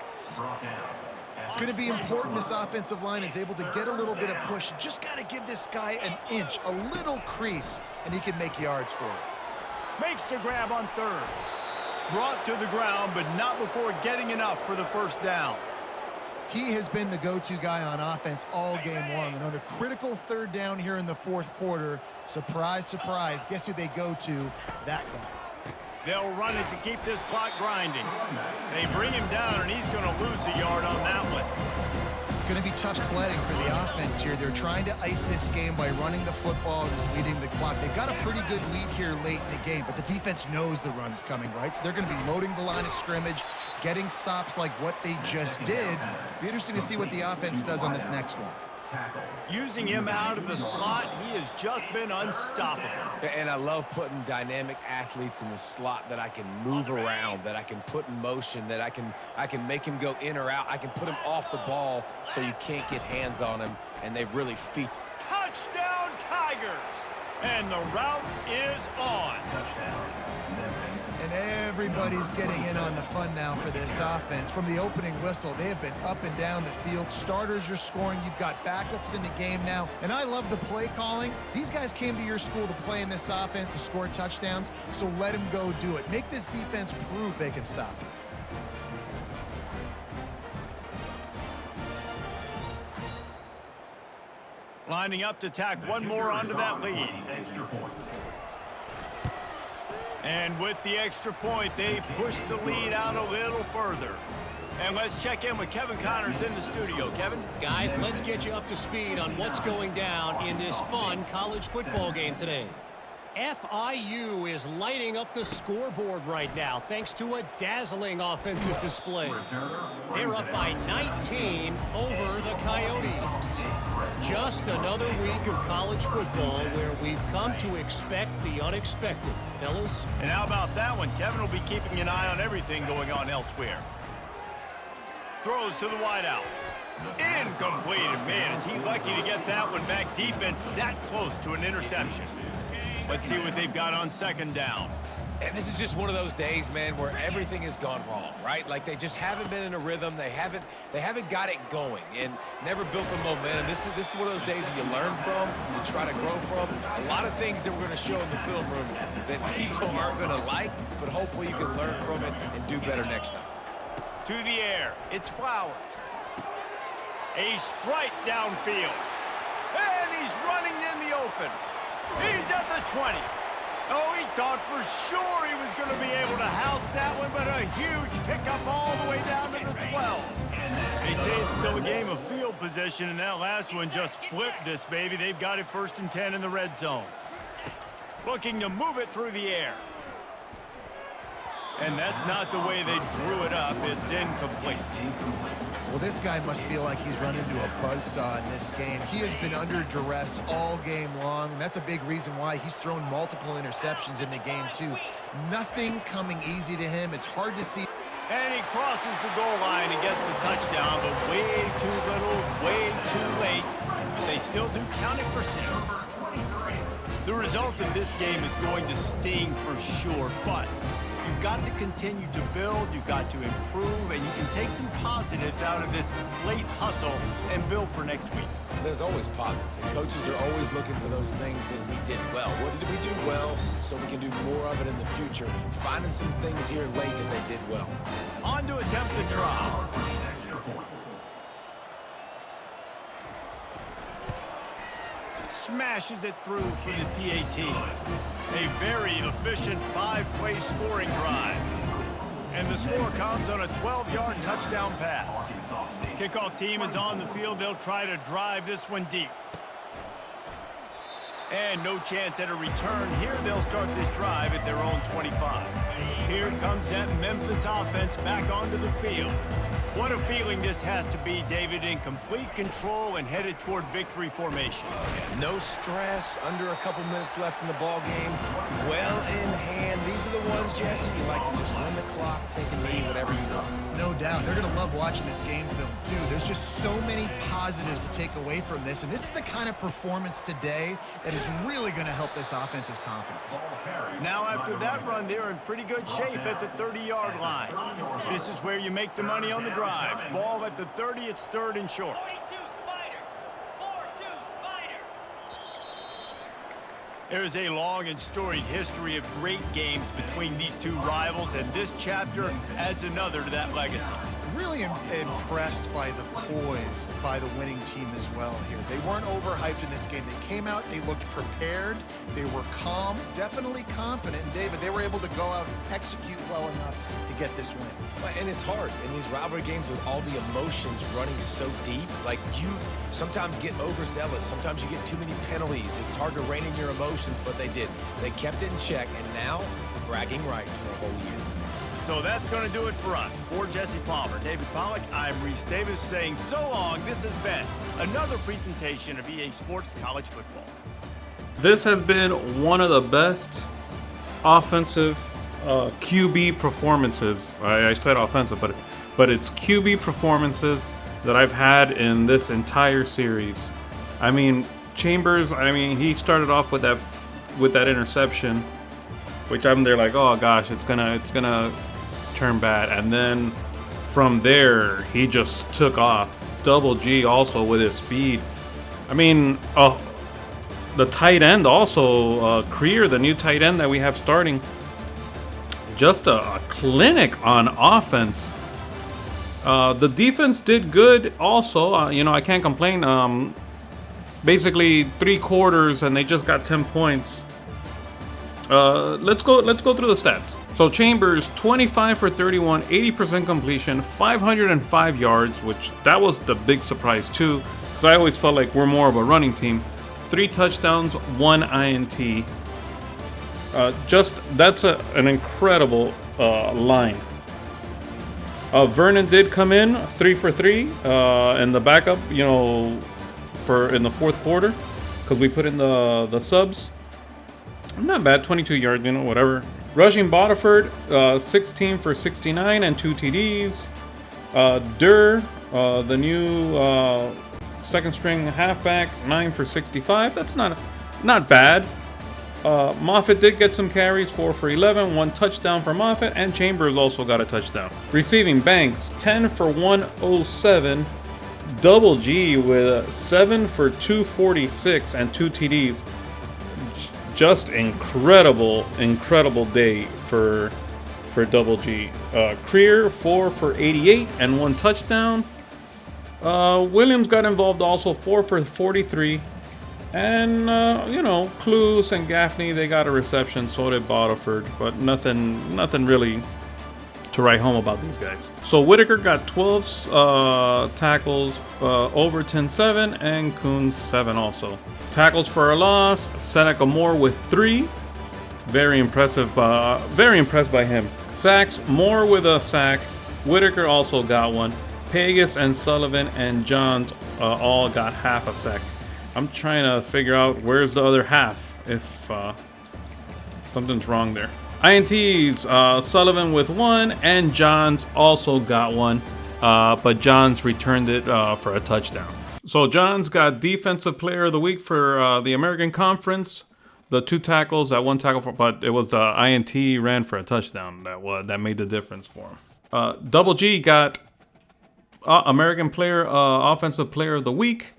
It's going to be important this offensive line is able to get a little bit of push. Just got to give this guy an inch, a little crease, and he can make yards for it. Makes the grab on 3rd. Brought to the ground, but not before getting enough for the first down. He has been the go-to guy on offense all game long. And on a critical 3rd down here in the fourth quarter, surprise, surprise, guess who they go to? That guy. They'll run it to keep this clock grinding. They bring him down, and he's going to lose a yard on that one. It's going to be tough sledding for the offense here. They're trying to ice this game by running the football and leading the clock. They've got a pretty good lead here late in the game, but the defense knows the run's coming, right? So they're going to be loading the line of scrimmage, getting stops like what they just did. Be interesting to see what the offense does on this next one. Using him out of the slot, he has just been unstoppable. And I love putting dynamic athletes in the slot that I can move around, that I can put in motion, that I can make him go in or out. I can put him off the ball so you can't get hands on him, and they really feed. Touchdown, Tigers! And the route is on. And everybody's getting in on the fun now for this offense. From the opening whistle, they have been up and down the field. Starters are scoring. You've got backups in the game now. And I love the play calling. These guys came to your school to play in this offense to score touchdowns, so let them go do it. Make this defense prove they can stop it. Lining up to tack one more onto that lead. And with the extra point, they push the lead out a little further. And let's check in with Kevin Connors in the studio. Kevin? Guys, let's get you up to speed on what's going down in this fun college football game today. FIU is lighting up the scoreboard right now thanks to a dazzling offensive display. They're up by 19 over the Coyotes. Just another week of college football where we've come to expect the unexpected, fellas. And how about that one? Kevin will be keeping an eye on everything going on elsewhere. Throws to the wideout. Incomplete. And man, is he lucky to get that one back. Defense that close to an interception. Let's see what they've got on 2nd down. And this is just one of those days, man, where everything has gone wrong, right? Like they just haven't been in a rhythm. They haven't got it going and never built the momentum. This is one of those days that you learn from, you try to grow from. A lot of things that we're going to show in the film room that people aren't going to like, but hopefully you can learn from it and do better next time. To the air, it's Flowers. A strike downfield. And he's running in the open. He's at the 20. Oh, he thought for sure he was going to be able to house that one, but a huge pickup all the way down to the 12. They say it's still a game of field position, and that last one just flipped this baby. They've got it 1st and 10 in the red zone. Looking to move it through the air. And that's not the way they drew it up. It's incomplete. Well, this guy must feel like he's run into a buzzsaw in this game. He has been under duress all game long, and that's a big reason why he's thrown multiple interceptions in the game, too. Nothing coming easy to him. It's hard to see. And he crosses the goal line and gets the touchdown, but way too little, way too late. They still do count it for 6. The result of this game is going to sting for sure, but you've got to continue to build, you've got to improve, and you can take some positives out of this late hustle and build for next week. There's always positives, and coaches are always looking for those things that we did well. What did we do well so we can do more of it in the future? Finding some things here late that they did well. On to attempt the try. Smashes it through for the PAT. A very efficient 5-play scoring drive. And the score comes on a 12-yard touchdown pass. Kickoff team is on the field. They'll try to drive this one deep. And no chance at a return. Here they'll start this drive at their own 25. Here comes that Memphis offense back onto the field. What a feeling this has to be, David, in complete control and headed toward victory formation. No stress, under a couple minutes left in the ball game. Well in hand. These are the ones, Jesse, you like to just run the clock, take a knee, whatever you want. No doubt. They're going to love watching this game film, too. There's just so many positives to take away from this, and this is the kind of performance today that is really going to help this offense's confidence. Now, after that run, they're in pretty good shape at the 30-yard line. This is where you make the money on the drive. Ball at the 30, it's 3rd and short. 42 Spider. 4-2 Spider. There's a long and storied history of great games between these two rivals, and this chapter adds another to that legacy. Really impressed by the poise by the winning team as well here. They weren't overhyped in this game. They came out, they looked prepared, they were calm, definitely confident. And David, they were able to go out and execute well enough to get this win. And it's hard in these rivalry games with all the emotions running so deep. Like, you sometimes get overzealous. Sometimes you get too many penalties. It's hard to rein in your emotions, but they did. They kept it in check, and now bragging rights for a whole year. So that's going to do it for us. For Jesse Palmer, David Pollack, I'm Reese Davis saying so long. This has been another presentation of EA Sports College Football. This has been one of the best offensive QB performances. I said offensive, but it's QB performances that I've had in this entire series. I mean, Chambers, he started off with that interception, which I'm there like, oh gosh, it's gonna turn bad. And then from there, he just took off. Double G also with his speed. I mean, the tight end also, Creer, the new tight end that we have starting, just a clinic on offense. The defense did good also. I can't complain. Basically 3 quarters and they just got 10 points. Let's go through the stats. So Chambers, 25 for 31, 80% completion, 505 yards, which that was the big surprise too, because I always felt like we're more of a running team. 3 touchdowns, 1 INT. That's an incredible line. Vernon did come in 3 for 3 in the backup, for in the 4th quarter, because we put in the subs. Not bad, 22 yards, whatever. Rushing Bodiford, 16 for 69 and 2 TDs. Durr, the new second string halfback, 9 for 65. That's not bad. Moffitt did get some carries, 4 for 11, 1 touchdown for Moffitt, and Chambers also got a touchdown. Receiving Banks, 10 for 107. Double G with 7 for 246 and 2 TDs. Just incredible day for Double G. Creer, 4 for 88 and 1 touchdown. Williams got involved also, 4 for 43. And, Clues and Gaffney, they got a reception, so did Bodiford. But nothing really to write home about these guys. So Whitaker got 12 tackles, over 10-7, and Coons 7 also. Tackles for a loss, Seneca Moore with 3. Very impressive. Very impressed by him. Sacks, Moore with a sack. Whitaker also got 1. Pegas and Sullivan and Johns all got half a sack. I'm trying to figure out where's the other half if something's wrong there. INTs, Sullivan with 1, and Johns also got 1, but Johns returned it for a touchdown. So Johns got Defensive Player of the Week for the American Conference. The 2 tackles, that 1 tackle, but it was the INT ran for a touchdown that made the difference for him. Double G got American Offensive Player of the Week.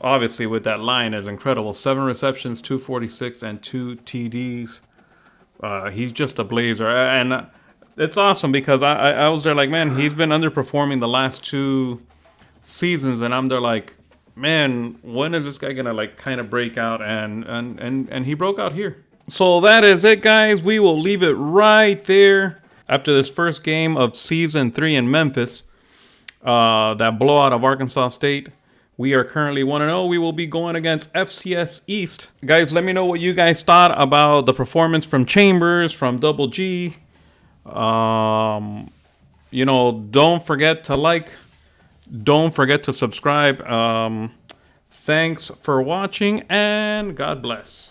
Obviously, with that line is incredible. 7 receptions, 246, and 2 TDs. He's just a blazer, and it's awesome because I was there like, man, he's been underperforming the last 2 seasons, and I'm there like, man, when is this guy gonna like kind of break out? And he broke out here. So that is it, guys. We will leave it right there after this first game of season 3 in Memphis. That blowout of Arkansas State. We are currently 1-0. We will be going against FCS East. Guys, let me know what you guys thought about the performance from Chambers, from Double G. You know, don't forget to like. Don't forget to subscribe. Thanks for watching, and God bless.